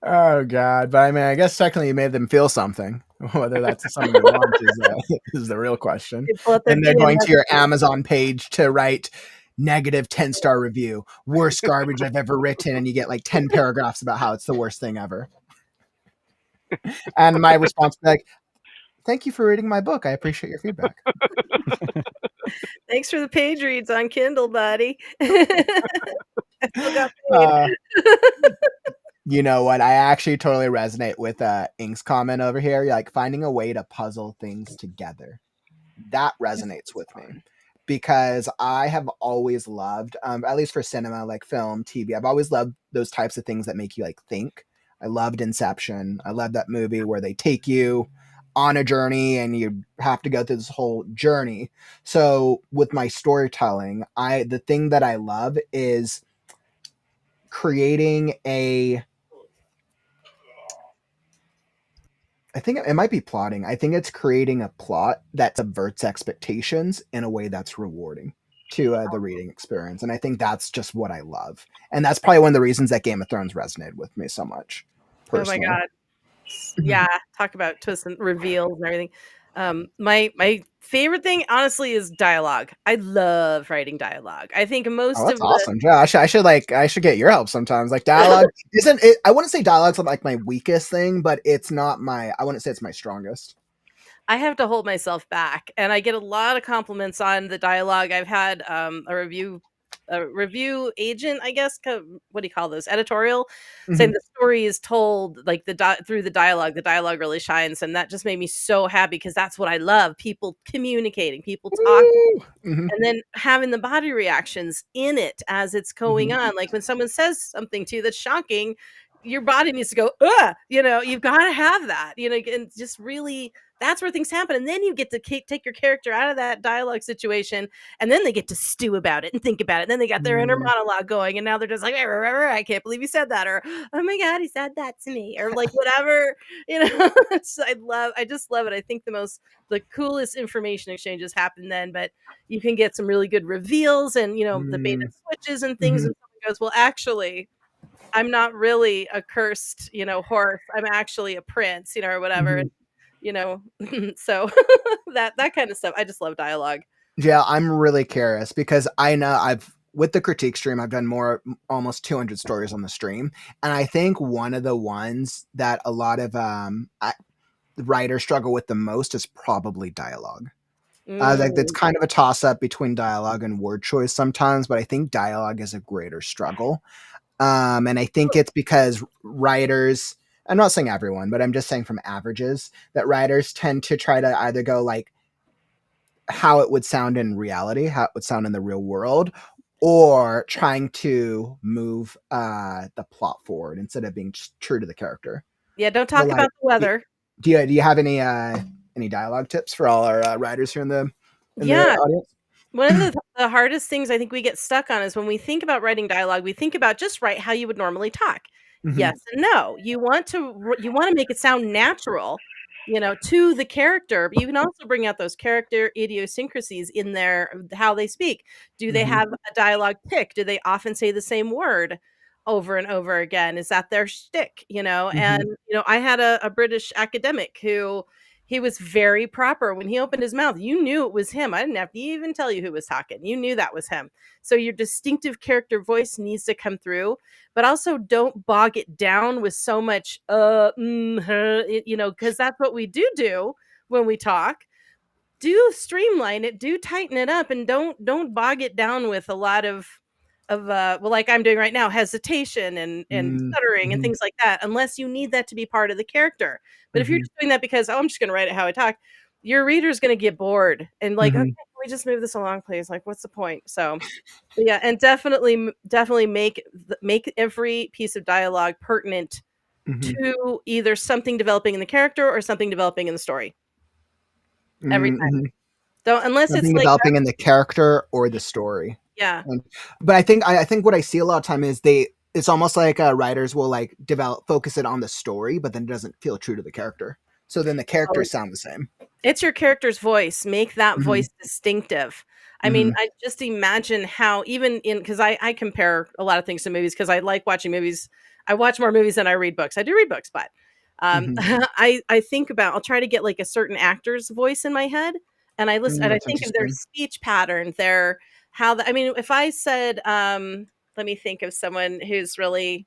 Oh God! But I mean, I guess technically you made them feel something. Whether that's something you want is the real question. Then they're going to your Amazon page to write negative 10-star review, worst garbage I've ever written, and you get like 10 paragraphs about how it's the worst thing ever. And my response would be like, "Thank you for reading my book. I appreciate your feedback." Thanks for the page reads on Kindle, buddy. I still got paid. You know what? I actually totally resonate with Ink's comment over here. Like finding a way to puzzle things together. That resonates with me because I have always loved, at least for cinema, like film, TV, I've always loved those types of things that make you like think. I loved Inception. I love that movie where they take you on a journey and you have to go through this whole journey. So with my storytelling, the thing that I love is creating I think it might be plotting. I think it's creating a plot that subverts expectations in a way that's rewarding to the reading experience. And I think that's just what I love. And that's probably one of the reasons that Game of Thrones resonated with me so much. Personally. Oh my God. Yeah. Talk about twists and reveals and everything. My favorite thing, honestly, is dialogue. I love writing dialogue. I think most that's of awesome. Yeah, I should get your help sometimes. Like dialogue isn't it? I wouldn't say dialogue's like my weakest thing, but it's not I wouldn't say it's my strongest. I have to hold myself back, and I get a lot of compliments on the dialogue. I've had a review agent, I guess. What do you call those? Editorial, saying the story is told like through the dialogue. The dialogue really shines, and that just made me so happy because that's what I love: people communicating, people talking, and then having the body reactions in it as it's going on. Like when someone says something to you that's shocking, your body needs to go, ugh, you've got to have that, and just really, that's where things happen. And then you get to take your character out of that dialogue situation, and then they get to stew about it and think about it. And then they got their inner monologue going, and now they're just like, I can't believe you said that, or oh my God, he said that to me, or like whatever, I just love it. I think the coolest information exchanges happen then, but you can get some really good reveals and, the beta switches and things. And someone goes, well, actually, I'm not really a cursed, horse. I'm actually a prince, or whatever. And, so that kind of stuff. I just love dialogue. Yeah, I'm really curious because I know with the critique stream, I've done almost 200 stories on the stream. And I think one of the ones that a lot of writers struggle with the most is probably dialogue. Like it's kind of a toss up between dialogue and word choice sometimes, but I think dialogue is a greater struggle. And I think it's because writers, I'm not saying everyone, but I'm just saying from averages, that writers tend to try to either go like how it would sound in reality, how it would sound in the real world, or trying to move the plot forward instead of being true to the character. Yeah, don't talk about the weather. Do you have any dialogue tips for all our writers here in the audience? One of the hardest things I think we get stuck on is when we think about writing dialogue, we think about just write how you would normally talk. Yes and no. You want to make it sound natural, to the character, but you can also bring out those character idiosyncrasies in there, how they speak. Do they have a dialogue tick? Do they often say the same word over and over again? Is that their shtick? And I had a British academic who, he was very proper. When he opened his mouth, you knew it was him. I didn't have to even tell you who was talking. You knew that was him. So your distinctive character voice needs to come through, but also don't bog it down with so much, because that's what we do when we talk. Do streamline it, do tighten it up, and don't bog it down with a lot of like I'm doing right now, hesitation and stuttering and things like that, unless you need that to be part of the character. But if you're just doing that because, I'm just going to write it how I talk, your reader's going to get bored and like, okay, we just move this along, please? Like, what's the point? So, yeah, and definitely make every piece of dialogue pertinent to either something developing in the character or something developing in the story. Every time. Don't, unless something it's like developing in the character or the story. Yeah. But I think what I see a lot of time is it's almost like writers will like focus it on the story, but then it doesn't feel true to the character. So then the characters sound the same. It's your character's voice. Make that voice distinctive. I mean, I just imagine how because I compare a lot of things to movies because I like watching movies. I watch more movies than I read books. I do read books, but I think about, I'll try to get like a certain actor's voice in my head, and I listen and I think of their speech pattern, I mean, if I said, let me think of someone who's really,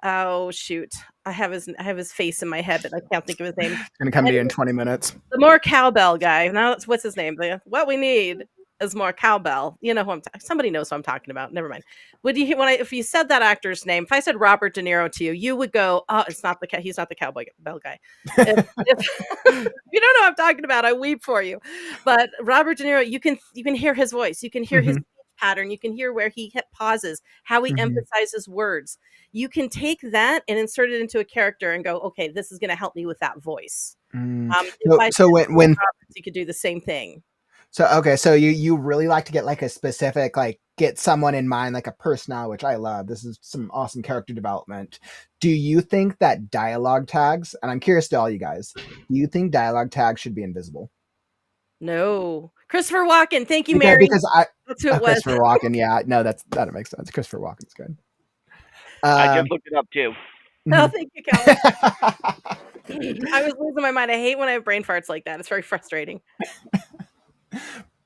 oh shoot, I have his face in my head, but I can't think of his name. It's gonna come to you in 20 minutes. The more cowbell guy. Now, what's his name? What we need is more cowbell. You know who somebody knows who I'm talking about. Never mind. If you said that actor's name, if I said Robert De Niro to you, you would go, "Oh, he's not the cowboy bell guy." If you don't know what I'm talking about, I weep for you. But Robert De Niro, you can hear his voice, you can hear his pattern, you can hear where he hit pauses, how he emphasizes words. You can take that and insert it into a character and go, okay, this is going to help me with that voice. So when you could do the same thing. So okay, so you really like to get like a specific, like get someone in mind, like a personnel, which I love. This is some awesome character development. Do you think that dialogue tags, and I'm curious to all you guys, do you think dialogue tags should be invisible? No. Christopher Walken, thank you, Mary. Because that's who it was. Christopher Walken, yeah, no, that makes sense. Christopher Walken's good. I just looked it up too. Oh, thank you, Calvin. I was losing my mind. I hate when I have brain farts like that. It's very frustrating.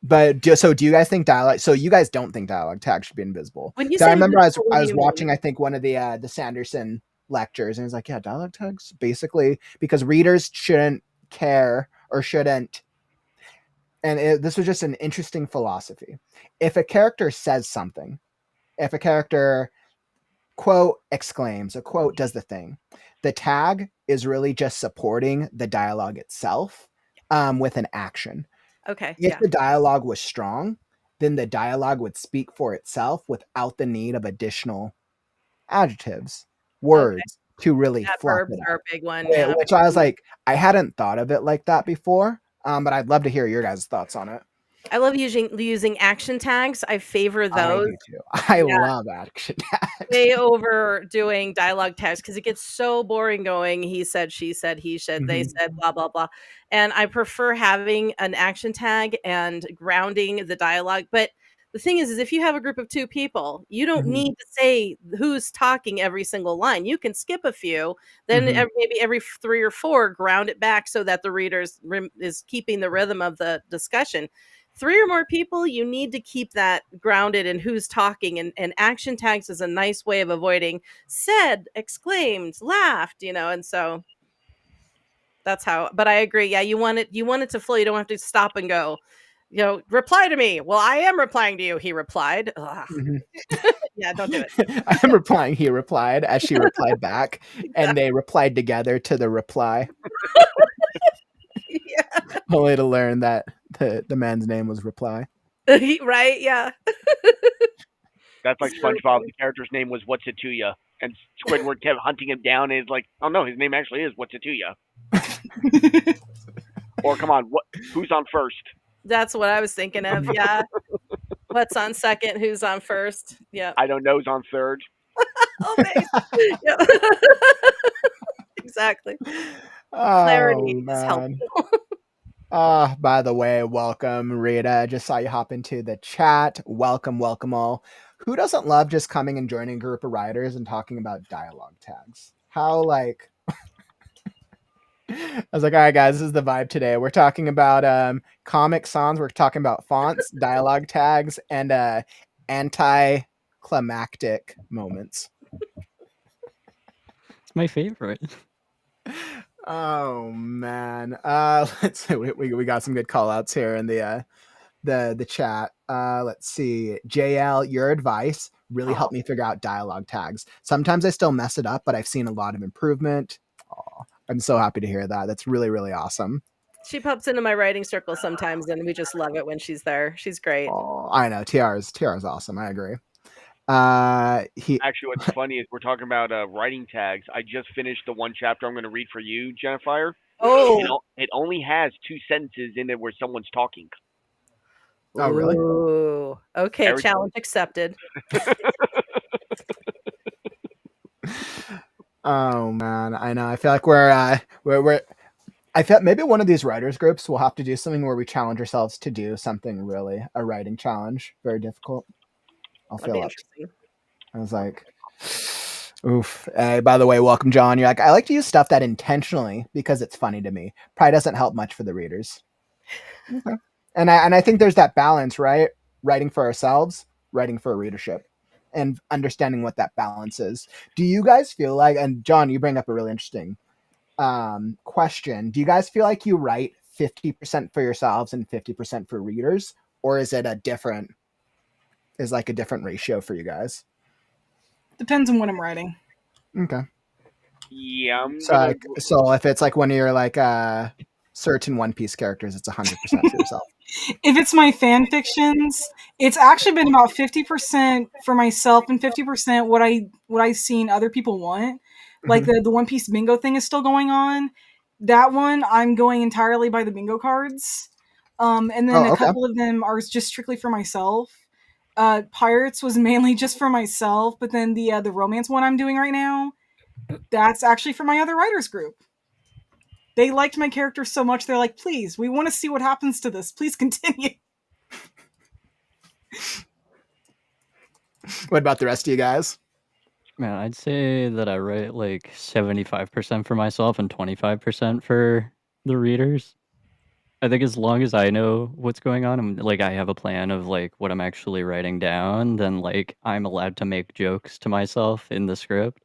But do you guys think dialogue? So you guys don't think dialogue tags should be invisible? When you I remember I was watching, I think one of the Sanderson lectures, and it's like, yeah, dialogue tags basically because readers shouldn't care or shouldn't. And this was just an interesting philosophy. If a character says something, if a character quote exclaims, a quote does the thing, the tag is really just supporting the dialogue itself with an action. Okay. If the dialogue was strong, then the dialogue would speak for itself without the need of additional adjectives, words to really fluff it are a big one. Which I was like, I hadn't thought of it like that before, but I'd love to hear your guys' thoughts on it. I love using action tags. I favor those. I do too. I love action tags. Way over doing dialogue tags because it gets so boring going. He said, she said, he said, they said, blah, blah, blah. And I prefer having an action tag and grounding the dialogue. But the thing is if you have a group of two people, you don't need to say who's talking every single line. You can skip a few, then maybe every 3 or 4, ground it back so that the reader is keeping the rhythm of the discussion. 3 or more people, you need to keep that grounded in who's talking, and action tags is a nice way of avoiding said, exclaimed, laughed, and so that's how. But I agree. Yeah, you want it to flow. You don't have to stop and go, reply to me. Well, I am replying to you. He replied. Yeah, don't do it. I am replying. He replied as she replied back, and they replied together to the reply. Yeah. Only to learn that the man's name was Reply. Right? Yeah. That's like SpongeBob. The character's name was What's It To Ya, and Squidward kept hunting him down, and it's like, oh no, his name actually is What's It To Ya. Or come on, who's on first? That's what I was thinking of. Yeah. What's on second? Who's on first? Yeah. I don't know. Who's on third? Oh man. Yeah. Exactly. Clarity is helpful. By the way, welcome, Rita. I just saw you hop into the chat. Welcome all. Who doesn't love just coming and joining a group of writers and talking about dialogue tags? How like I was like, all right, guys, this is the vibe today. We're talking about Comic Sans. We're talking about fonts, dialogue tags, and anticlimactic moments. It's my favorite. Oh man. Let's see. We got some good call outs here in the chat. Let's see. JL, your advice really helped me figure out dialogue tags. Sometimes I still mess it up, but I've seen a lot of improvement. Oh, I'm so happy to hear that. That's really, really awesome. She pops into my writing circle sometimes, and we just love it when she's there. She's great. Oh, I know. TR's awesome. I agree. Actually, what's funny is we're talking about writing tags. I just finished the one chapter I'm going to read for you, Jennifer. Oh, It only has 2 sentences in it where someone's talking. Oh, really? Ooh. Okay, Every- challenge accepted. Oh man, I know. I feel like we're I felt maybe one of these writers groups will have to do something where we challenge ourselves to do something really a writing challenge. Very difficult. I'll That'd feel be up. interesting. I was like, oof. Hey, by the way, welcome, John. You're like, I like to use stuff that intentionally because it's funny to me. Probably doesn't help much for the readers. Okay. And I think there's that balance, right? Writing for ourselves, writing for a readership, and understanding what that balance is. Do you guys feel like, and John, you bring up a really interesting question. Do you guys feel like you write 50% for yourselves and 50% for readers? Or is it a different ratio for you guys? Depends on what I'm writing. Okay. Yeah, So if it's like one of your like certain One Piece characters, it's 100% for yourself. If it's my fan fictions, it's actually been about 50% for myself and 50% what I've seen other people want. Like the One Piece bingo thing is still going on. That one I'm going entirely by the bingo cards. And then a couple of them are just strictly for myself. Pirates was mainly just for myself, but then the romance one I'm doing right now, that's actually for my other writers group. They liked my character so much, they're like, please, we want to see what happens to this. Please continue. What about the rest of you guys? Man, I'd say that I write like 75% for myself and 25% for the readers. I think as long as I know what's going on, I have a plan of like what I'm actually writing down, then like I'm allowed to make jokes to myself in the script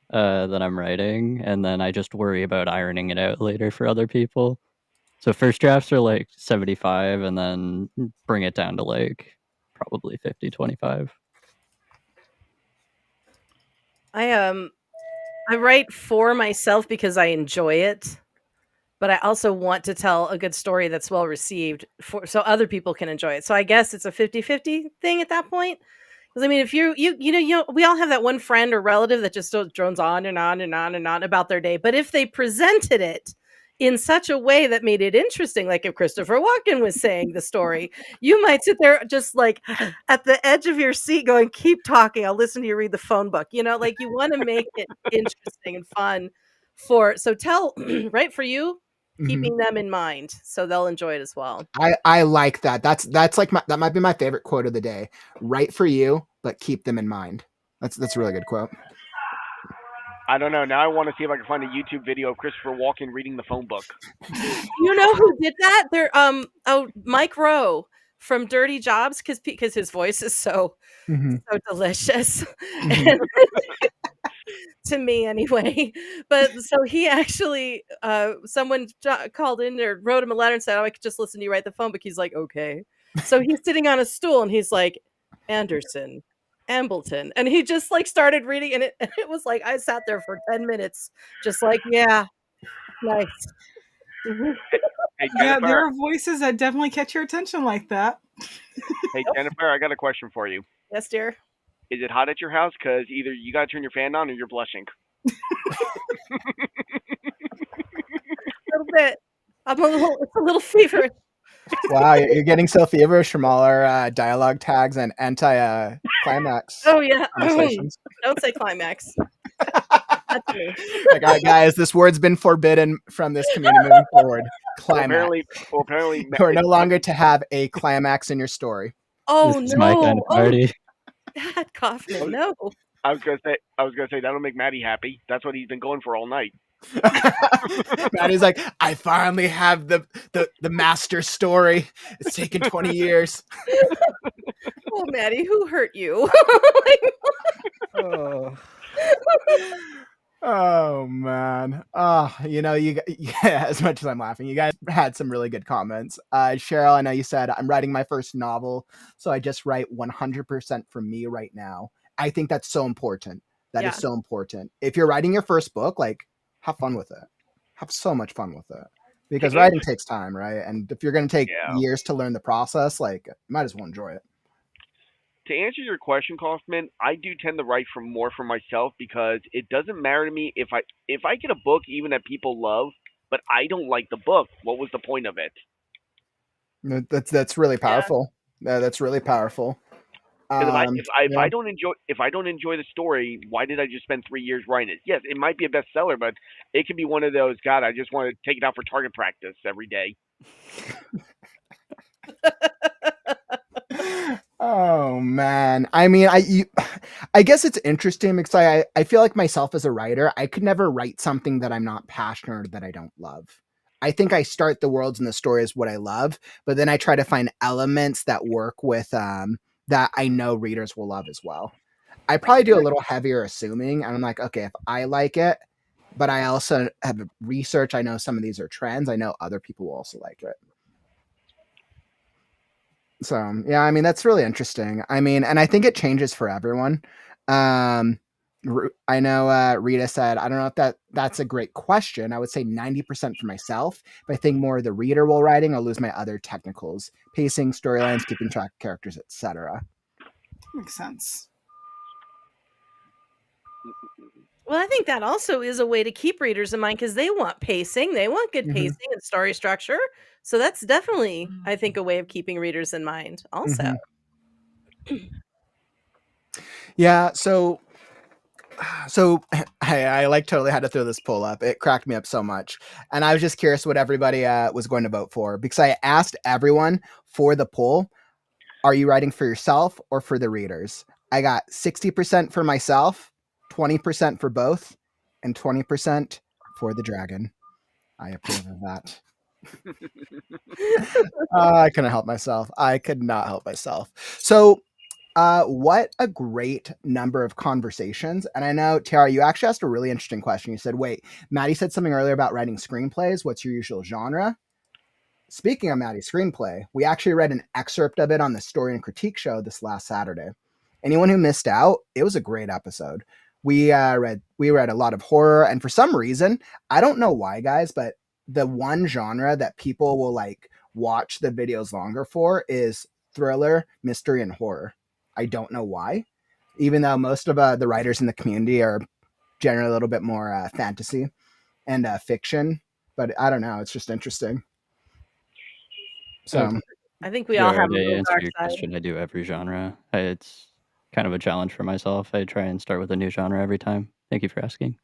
that I'm writing, and then I just worry about ironing it out later for other people. So first drafts are like 75, and then bring it down to like probably 50-25. I write for myself because I enjoy it, but I also want to tell a good story that's well received so other people can enjoy it. So I guess it's a 50-50 thing at that point. Because I mean, if we all have that one friend or relative that just drones on and on and on and on about their day. But if they presented it in such a way that made it interesting, like if Christopher Walken was saying the story, you might sit there just like at the edge of your seat going, keep talking. I'll listen to you read the phone book. Like you want to make it interesting and fun so tell right for you, keeping them in mind so they'll enjoy it as well. I like that. That's like that might be my favorite quote of the day. Write for you, but keep them in mind. That's a really good quote. I don't know. Now I want to see if I can find a YouTube video of Christopher Walken reading the phone book. You know who did that? Mike Rowe from Dirty Jobs, because his voice is so delicious. And to me anyway. But so he actually someone called in or wrote him a letter and said, oh, I could just listen to you write the phone book. He's like, okay. So he's sitting on a stool and he's like, Anderson, Ambleton, and he just like started reading, and it was like I sat there for 10 minutes just like, yeah, nice. Hey, Yeah, Jennifer, there are voices that definitely catch your attention like that. hey, Jennifer, I got a question for you. Yes, dear. Is it hot at your house? Because either you got to turn your fan on or you're blushing. A little bit. It's a little feverish. Wow, you're getting so feverish from all our dialogue tags and anti-climax. Oh yeah. Conversations. Don't say climax. That's me. Like, all right, guys, this word's been forbidden from this community moving forward. Climax. Apparently, You're no longer to have a climax in your story. Oh This is my kind of party. Dad Kaufman, no. I was gonna say that'll make Maddie happy. That's what he's been going for all night. Maddie's like, I finally have the master story. It's taken 20 years. Oh, Maddie, who hurt you? Oh man. As much as I'm laughing, you guys had some really good comments. Cheryl, I know you said I'm writing my first novel, so I just write 100% for me right now. I think that's so important. That is so important. If you're writing your first book, like, have fun with it. Have so much fun with it. because writing takes time, right? And if you're going to take years to learn the process, like, you might as well enjoy it. To answer your question, Kaufman, I do tend to write more for myself because it doesn't matter to me if I get a book even that people love, but I don't like the book. What was the point of it? That's really powerful. That's really powerful. Because if I don't enjoy the story, why did I just spend 3 years writing it? Yes, it might be a bestseller, but it could be one of those. God, I just want to take it out for target practice every day. Oh man, I mean, I guess it's interesting because I feel like myself as a writer, I could never write something that I'm not passionate or that I don't love. I think I start the worlds and the stories what I love, but then I try to find elements that work with that I know readers will love as well. I probably do a little heavier assuming, and I'm like, okay, if I like it, but I also have research. I know some of these are trends. I know other people will also like it. So yeah, I mean that's really interesting. I mean, and I think it changes for everyone. I know Rita said, I don't know if that's a great question. I would say 90% for myself, but I think more of the reader while writing, I'll lose my other technicals, pacing, storylines, keeping track of characters, etc. Makes sense. Well, I think that also is a way to keep readers in mind because they want pacing, they want good pacing and story structure. So that's definitely, I think, a way of keeping readers in mind also. Yeah, so I like totally had to throw this poll up. It cracked me up so much. And I was just curious what everybody was going to vote for because I asked everyone for the poll, are you writing for yourself or for the readers? I got 60% for myself, 20% for both, and 20% for the dragon. I approve of that. I couldn't help myself. I could not help myself. So what a great number of conversations. And I know, Tiara, you actually asked a really interesting question. You said, wait, Maddie said something earlier about writing screenplays. What's your usual genre? Speaking of Maddie's screenplay, we actually read an excerpt of it on the Story and Critique show this last Saturday. Anyone who missed out, it was a great episode. We read a lot of horror, and for some reason, I don't know why, guys, but the one genre that people will like watch the videos longer for is thriller, mystery, and horror. I don't know why, even though most of the writers in the community are generally a little bit more fantasy and fiction, but I don't know. It's just interesting. So I think we all have a to little answer dark your side. question, I do every genre. It's kind of a challenge for myself. I try and start with a new genre every time. Thank you for asking.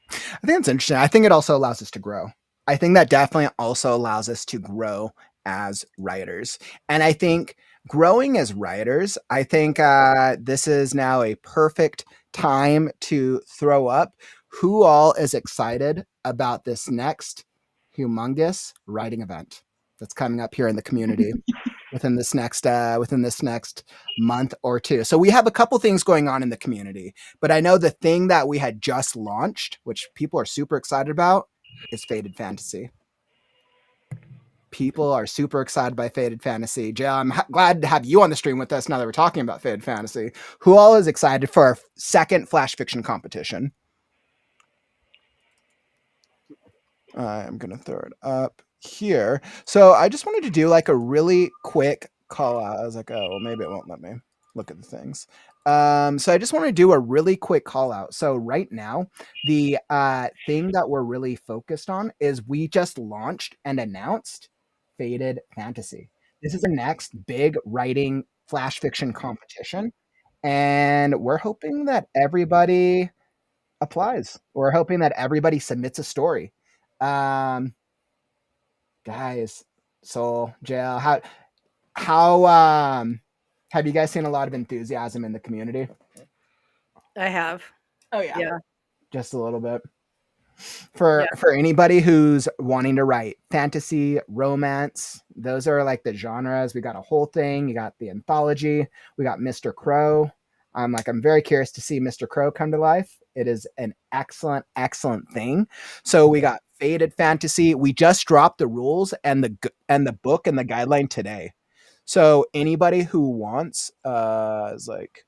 I think it's interesting. I think it also allows us to grow. I think that definitely also allows us to grow as writers. And I think growing as writers, I think this is now a perfect time to throw up who all is excited about this next humongous writing event that's coming up here in the community within this next month or two. So we have a couple things going on in the community, but I know the thing that we had just launched, which people are super excited about, is Faded Fantasy. People are super excited by Faded Fantasy. Jay, I'm glad to have you on the stream with us now that we're talking about Faded Fantasy. Who all is excited for our second flash fiction competition? I'm going to throw it up here. So I just wanted to do like a really quick call out. I was like, oh, well, maybe it won't let me look at the things. So I just want to do a really quick call out. So right now, the thing that we're really focused on is we just launched and announced Faded Fantasy. This is the next big writing flash fiction competition. And we're hoping that everybody applies. We're hoping that everybody submits a story. Guys, Soul, JL, how have you guys seen a lot of enthusiasm in the community? I have. Oh yeah. Just a little bit. For anybody who's wanting to write fantasy, romance, those are like the genres. We got a whole thing. You got the anthology. We got Mr. Crow. I'm very curious to see Mr. Crow come to life. It is an excellent, excellent thing. So we got Faded Fantasy. We just dropped the rules and the book and the guideline today. So anybody who wants is like,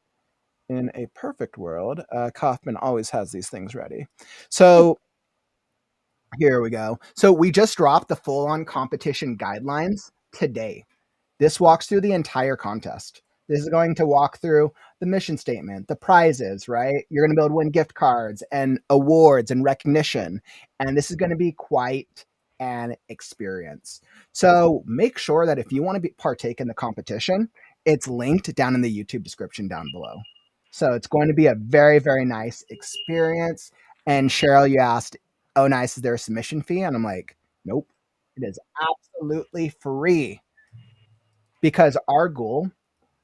in a perfect world, Kaufman always has these things ready. So Here we go. So we just dropped the full-on competition guidelines today. This walks through the entire contest. This is going to walk through the mission statement, the prizes, right? You're going to be able to win gift cards and awards and recognition. And this is going to be quite an experience. So make sure that if you want to partake in the competition, it's linked down in the YouTube description down below. So it's going to be a very, very nice experience. And Cheryl, you asked, oh, nice, is there a submission fee? And I'm like, nope, it is absolutely free. Because our goal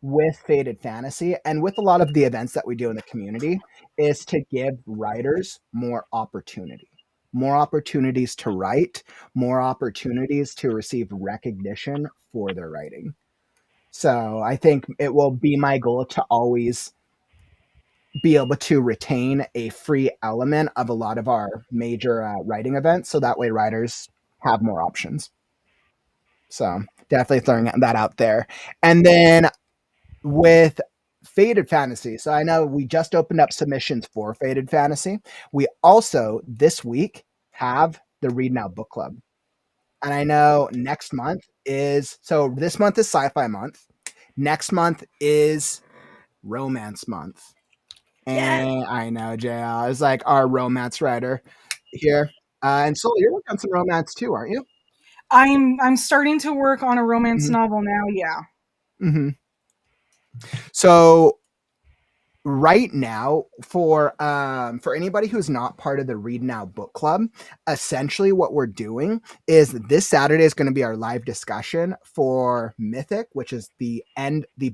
with Faded Fantasy and with a lot of the events that we do in the community is to give writers more opportunities to write, more opportunities to receive recognition for their writing. So I think it will be my goal to always be able to retain a free element of a lot of our major writing events, so that way writers have more options. So definitely throwing that out there. And then with Faded Fantasy, so I know we just opened up submissions for Faded Fantasy. We also this week have the ReadNow book club. And I know next month is, so this month is sci-fi month. Next month is romance month. Yes. And I know JL is like our romance writer here. And so you're working on some romance too, aren't you? I'm starting to work on a romance novel now. Yeah. Mm-hmm. So right now, for anybody who's not part of the ReadNow book club, essentially what we're doing is this Saturday is going to be our live discussion for Mythic, which is the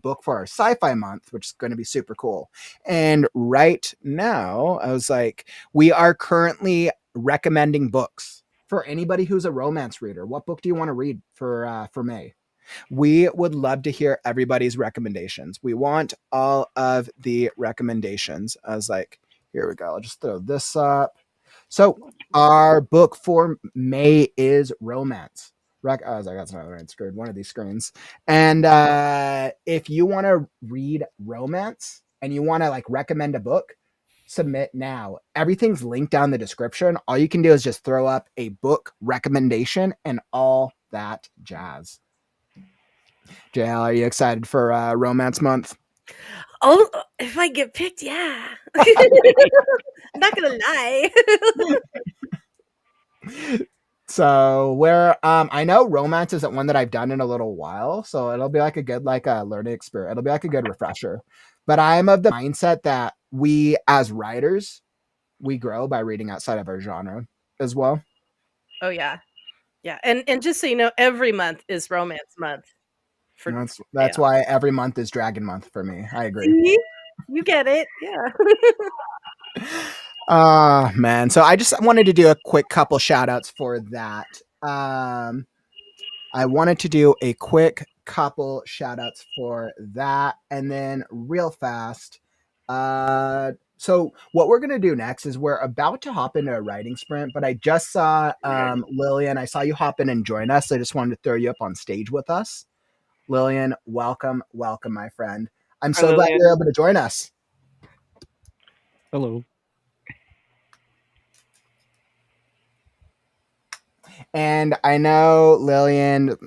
book for our sci-fi month, which is going to be super cool. And right now, I was like, we are currently recommending books for anybody who's a romance reader. What book do you want to read for May? We would love to hear everybody's recommendations. We want all of the recommendations. I was like, here we go. I'll just throw this up. So our book for May is romance. I was like, that's not right screen. One of these screens. And if you want to read romance and you want to like recommend a book, submit now. Everything's linked down in the description. All you can do is just throw up a book recommendation and all that jazz. JL, are you excited for Romance Month? Oh, if I get picked, yeah. I'm not gonna lie. So I know romance isn't one that I've done in a little while, so it'll be like a good learning experience. It'll be like a good refresher. But I'm of the mindset that we as writers, we grow by reading outside of our genre as well. Oh yeah. Yeah. And just so you know, every month is romance month. That's why every month is Dragon Month for me. I agree. See? You get it. Yeah. Man. So I just wanted to do a quick couple shout outs for that. I wanted to do a quick couple shout outs for that. And then real fast. So what we're going to do next is we're about to hop into a writing sprint, but I just saw Lillian. I saw you hop in and join us. So I just wanted to throw you up on stage with us. Lillian, welcome, my friend. I'm so glad you're able to join us. Hello. And I know, Lillian,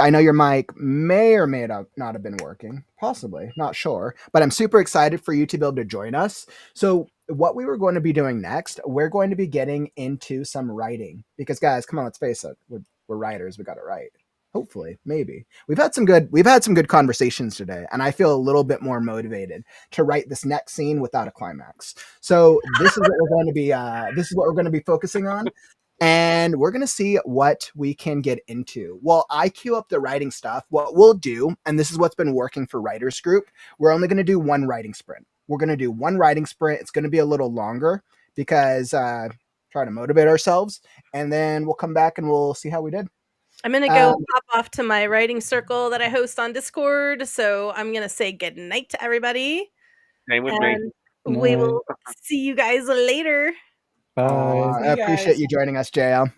I know your mic may or may not have been working. Possibly, not sure. But I'm super excited for you to be able to join us. So what we were going to be doing next, we're going to be getting into some writing. Because guys, come on, let's face it. We're writers. We got to write. Hopefully, maybe. We've had some good conversations today, and I feel a little bit more motivated to write this next scene without a climax. So this is what we're going to be focusing on. And we're going to see what we can get into. While I queue up the writing stuff, what we'll do, and this is what's been working for Writers Group, we're only going to do one writing sprint. We're going to do one writing sprint. It's going to be a little longer because try to motivate ourselves. And then we'll come back and we'll see how we did. I'm going to go pop off to my writing circle that I host on Discord. So I'm going to say good night to everybody. Same with me. We will see you guys later. Bye. I appreciate you joining us, JL.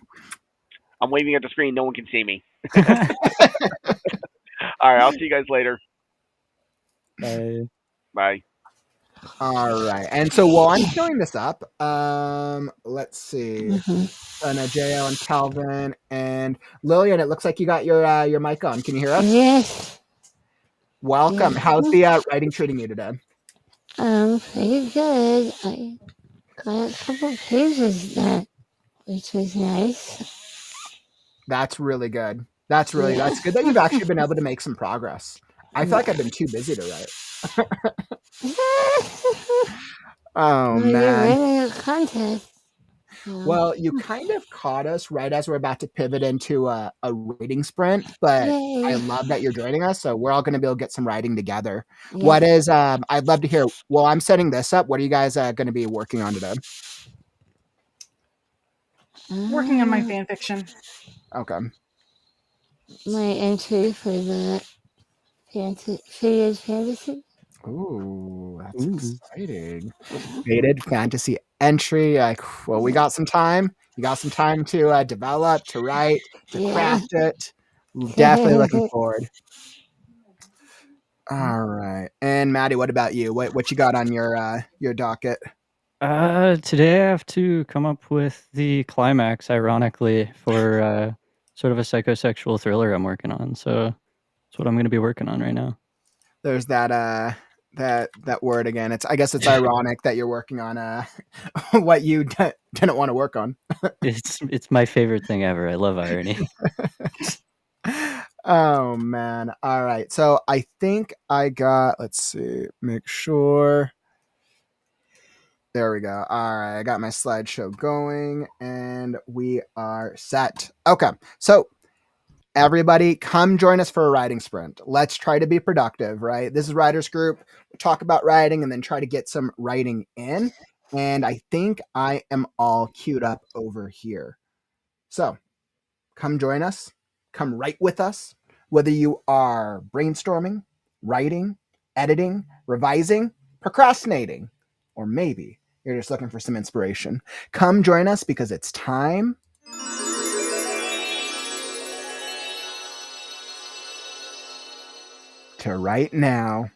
I'm waving at the screen. No one can see me. All right. I'll see you guys later. Bye. Bye. All right. And so while I'm filling this up, let's see. and Jo and Calvin and Lillian. It looks like you got your mic on. Can you hear us? Yes. Welcome. Yes. How's the writing treating you today? Pretty good. I got a couple pages done, which was nice. That's really good. That's good that you've actually been able to make some progress. I feel like I've been too busy to write. Oh, Well, you're man. winning a contest. Well, you kind of caught us right as we're about to pivot into a reading sprint, but Yay. I love that you're joining us. So we're all going to be able to get some writing together. Yeah. What is, I'd love to hear, while I'm setting this up, what are you guys going to be working on today? Working on my fan fiction. Okay. My entry for the Faded Fantasy. Ooh, that's exciting. Faded fantasy entry. Like, well, we got some time. You got some time to develop, to write, to craft it. Definitely looking forward. All right. And Maddie, what about you? What you got on your docket? Today I have to come up with the climax, ironically, for sort of a psychosexual thriller I'm working on. So that's what I'm going to be working on right now. There's that word again. I guess it's ironic that you're working on what you didn't want to work on. It's my favorite thing ever. I love irony. Oh man. All right. So I think I got, let's see, make sure. There we go. All right. I got my slideshow going and we are set. Okay. So everybody come join us for a writing sprint. Let's try to be productive, right? This is Writers Group. We talk about writing and then try to get some writing in. And I think I am all queued up over here. So come join us. Come write with us. Whether you are brainstorming, writing, editing, revising, procrastinating, or maybe you're just looking for some inspiration. Come join us because it's time to write now.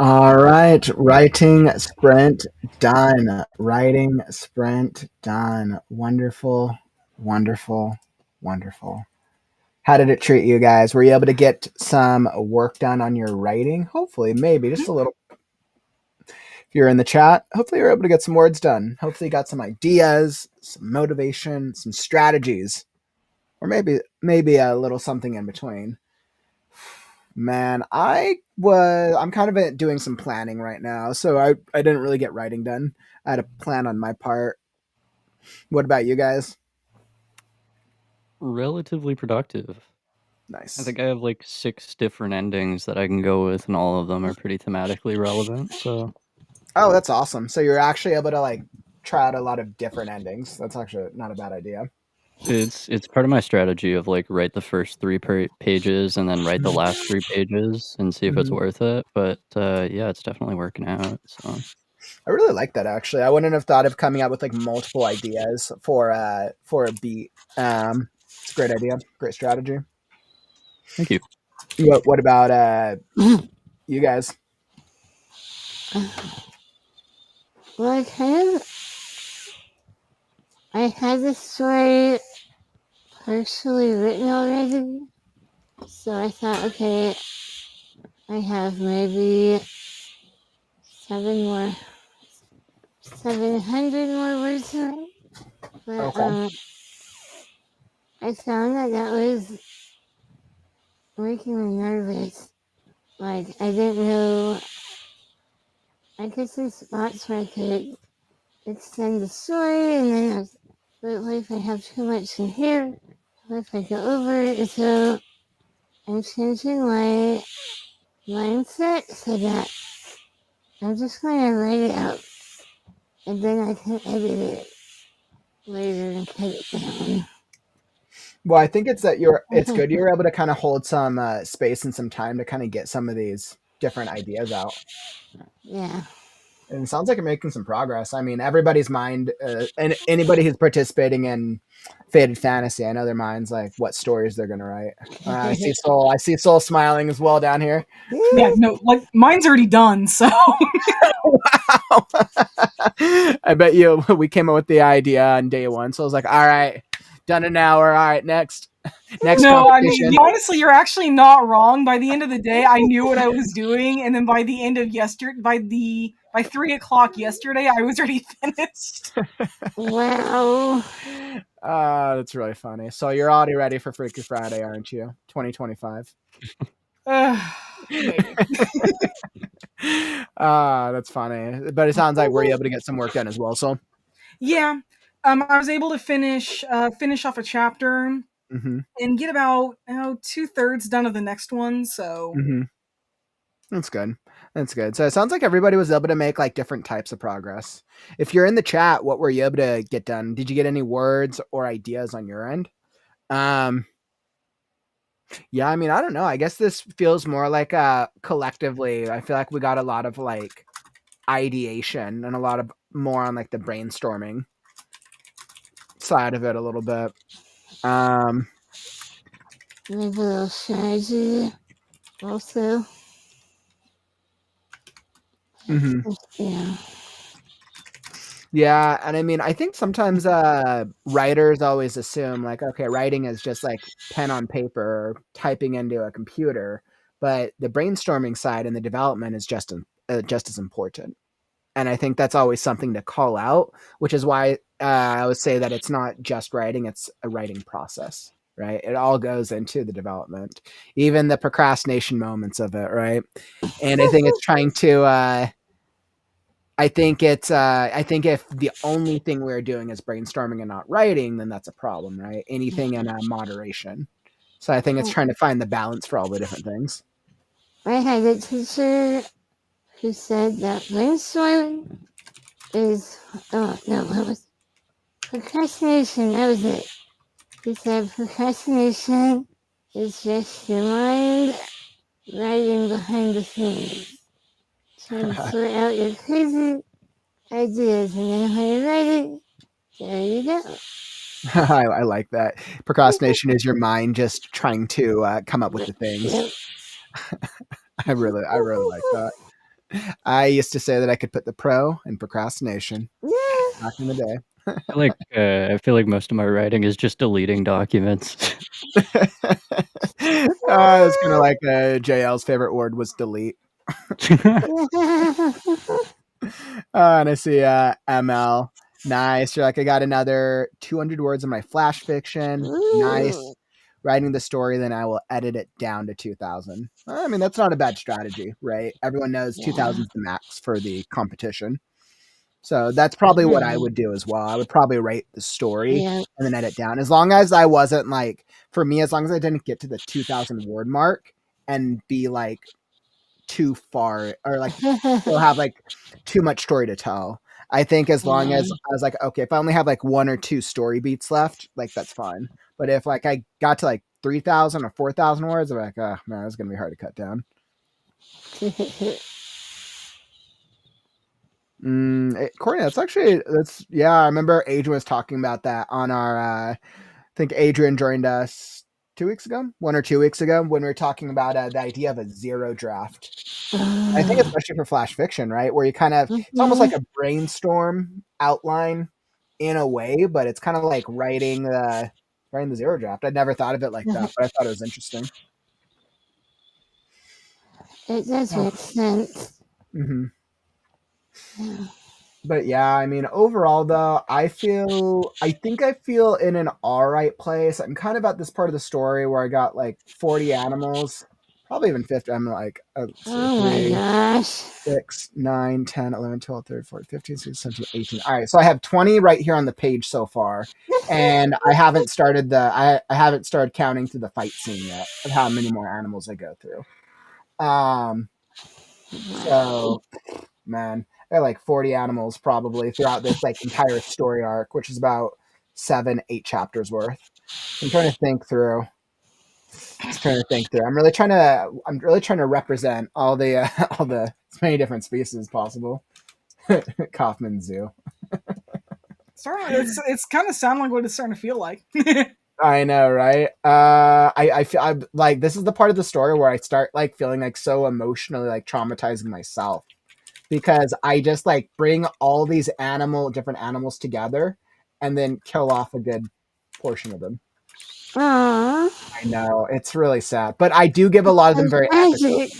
All right, writing sprint done. Writing sprint done. Wonderful, wonderful, wonderful. How did it treat you guys? Were you able to get some work done on your writing? Hopefully, maybe just a little. If you're in the chat, hopefully you're able to get some words done. Hopefully you got some ideas, some motivation, some strategies, or maybe a little something in between. Man, I'm kind of doing some planning right now, so I didn't really get writing done. I had a plan on my part. What about you guys? Relatively productive. Nice. I think I have like 6 different endings that I can go with, and all of them are pretty thematically relevant. So Oh, that's awesome. So you're actually able to like try out a lot of different endings. That's actually not a bad idea. it's part of my strategy of like write the first 3 pages and then write the last 3 pages and see if it's worth it. But yeah, it's definitely working out. So I really like that actually. I wouldn't have thought of coming up with like multiple ideas for a beat. It's a great idea, great strategy. thank you. What about you guys? Well, I had the story partially written already, so I thought, okay, I have maybe 700 more words to write. But Okay. I found that was making me nervous. Like, I didn't know, I could see spots where I could extend the story, and then I was, but what if I have too much in here? What if I go over it? So I'm changing my mindset so that I'm just going to write it out, and then I can edit it later and cut it down. Well, I think it's good you're able to kind of hold some space and some time to kind of get some of these different ideas out. Yeah. And it sounds like you're making some progress. I mean, everybody's mind, and anybody who's participating in Faded Fantasy, I know their mind's like what stories they're gonna write. I see Soul smiling as well down here. Yeah, no, like mine's already done, so Wow. I bet you we came up with the idea on day one. So I was like, all right, done an hour. All right, next no, I competition. mean, honestly, you're actually not wrong. By the end of the day, I knew what I was doing, and then by the end of by 3 o'clock yesterday, I was already finished. Wow. That's really funny. So you're already ready for Freaky Friday, aren't you? 2025. Maybe. That's funny. But it sounds like we're able to get some work done as well. So Yeah, I was able to finish off a chapter and get about 2/3 done of the next one. So that's good. That's good. So it sounds like everybody was able to make like different types of progress. If you're in the chat, what were you able to get done? Did you get any words or ideas on your end? Yeah, I mean, I don't know. I guess this feels more like collectively. I feel like we got a lot of like ideation and a lot of more on like the brainstorming side of it a little bit. Maybe a little strategy also. Yeah. Yeah, and I mean, I think sometimes writers always assume like, okay, writing is just like pen on paper or typing into a computer, but the brainstorming side and the development is just as important. And I think that's always something to call out, which is why I would say that it's not just writing; it's a writing process, right? It all goes into the development, even the procrastination moments of it, right? And I think it's trying to. I think if the only thing we're doing is brainstorming and not writing, then that's a problem, right? Anything in moderation. So I think it's trying to find the balance for all the different things. I had a teacher who said that brainstorming is, procrastination. That was it. He said procrastination is just your mind writing behind the scenes, trying to sort out your crazy ideas, and then when you write it, there you go. I like that. Procrastination is your mind just trying to come up with the things. Yep. I really like that. I used to say that I could put the pro in procrastination back in the day. I feel like most of my writing is just deleting documents. It's kind of like JL's favorite word was delete. And I see ML. Nice. You're like, I got another 200 words in my flash fiction. Nice. Writing the story, then I will edit it down to 2,000. I mean, that's not a bad strategy, right? Everyone knows 2,000 is the max for the competition. So that's probably what I would do as well. I would probably write the story and then edit down. As long as I wasn't like, for me, as long as I didn't get to the 2,000 word mark and be like too far or like still have like too much story to tell. I think as long as I was like, okay, if I only have like 1 or 2 story beats left, like that's fine. But if like I got to like 3,000 or 4,000 words, I'm like, oh man, that's gonna be hard to cut down. Courtney, yeah. I remember Adrian was talking about that on our. I think Adrian joined us 2 weeks ago, 1 or 2 weeks ago, when we were talking about the idea of a zero draft. I think especially for flash fiction, right, where you kind of it's almost like a brainstorm outline in a way, but it's kind of like writing the zero draft. I'd never thought of it like that, but I thought it was interesting. It does make sense. Mm-hmm. Yeah. But yeah, I mean, overall though, I think I feel in an all right place. I'm kind of at this part of the story where I got like 40 animals, probably even 50. I'm like, oh my gosh. 6, 9, 10, 11, 12, 13, 14, 15, 16, 17, 18. All right, so I have 20 right here on the page so far, and I haven't started I haven't started counting through the fight scene yet of how many more animals I go through. So, man, I got like 40 animals probably throughout this like entire story arc, which is about 7, 8 chapters worth. I'm trying to think through. I'm really trying to represent all the as many different species as possible. Kaufman Zoo. It's kind of sound like what it's starting to feel like. I know, right? I feel I'm like this is the part of the story where I start like feeling like so emotionally like traumatizing myself because I just like bring all these different animals together and then kill off a good portion of them. Aww. I know, it's really sad, but I do give a lot of them very epic.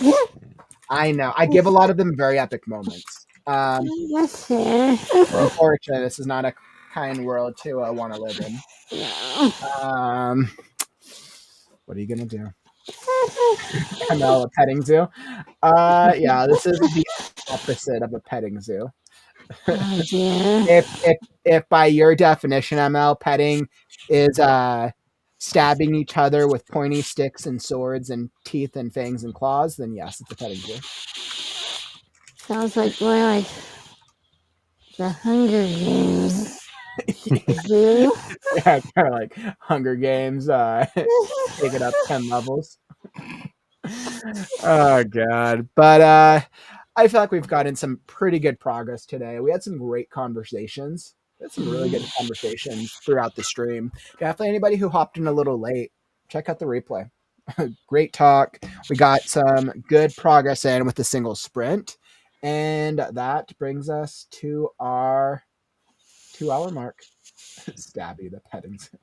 I know, I give a lot of them very epic moments. That's fair. Unfortunately, this is not a kind world to want to live in. No. What are you gonna do? Camel, a petting zoo? Yeah, this is the opposite of a petting zoo. Oh dear. If by your definition, ML, petting is stabbing each other with pointy sticks and swords and teeth and fangs and claws, then yes, it's a petting zoo. Sounds like more like the Hunger Games. Zoo. Yeah, kind of like Hunger Games. Take it up 10 levels. Oh god, but I feel like we've gotten some pretty good progress today. We had some great conversations. We had some really good conversations throughout the stream. Definitely anybody who hopped in a little late, check out the replay. Great talk. We got some good progress in with the single sprint. And that brings us to our 2-hour mark. Stabby the petting zoo.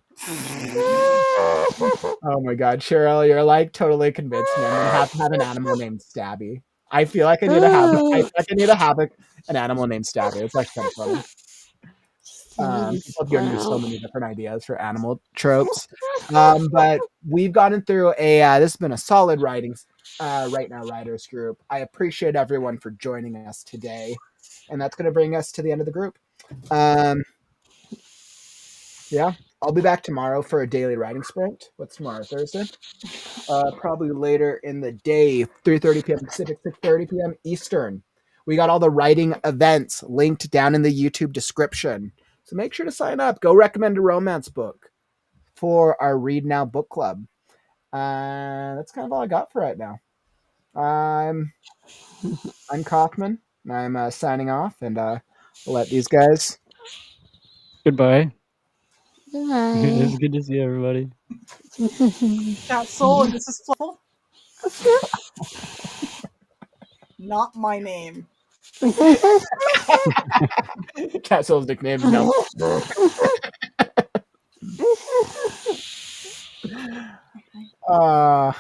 Oh my god, Cheryl, you're like totally convinced me. I'm gonna have to have an animal named Stabby. I feel like I need to have an animal named Stabby. It's like kind of funny. People have given me so many different ideas for animal tropes. But we've gotten through this has been a solid RightNow writers group. I appreciate everyone for joining us today. And that's gonna bring us to the end of the group. Yeah, I'll be back tomorrow for a daily writing sprint. What's tomorrow? Thursday? Probably later in the day, 3:30 p.m. Pacific, 6:30 p.m. Eastern. We got all the writing events linked down in the YouTube description. So make sure to sign up. Go recommend a romance book for our Read Now book club. That's kind of all I got for right now. I'm Kaufman. I'm signing off, and we'll let these guys. Goodbye. Goodbye. It's good to see everybody. Got soul, and this is Fluffle. not my name. Castle's nickname. No. All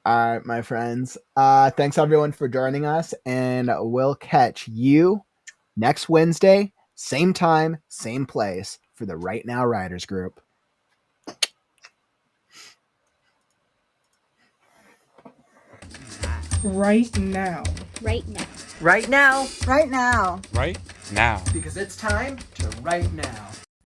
right, my friends. Thanks everyone for joining us, and we'll catch you next Wednesday, same time, same place for the Right Now Writers Group. Right now. Right now. Right now. Right now. Right now. Because it's time to write now.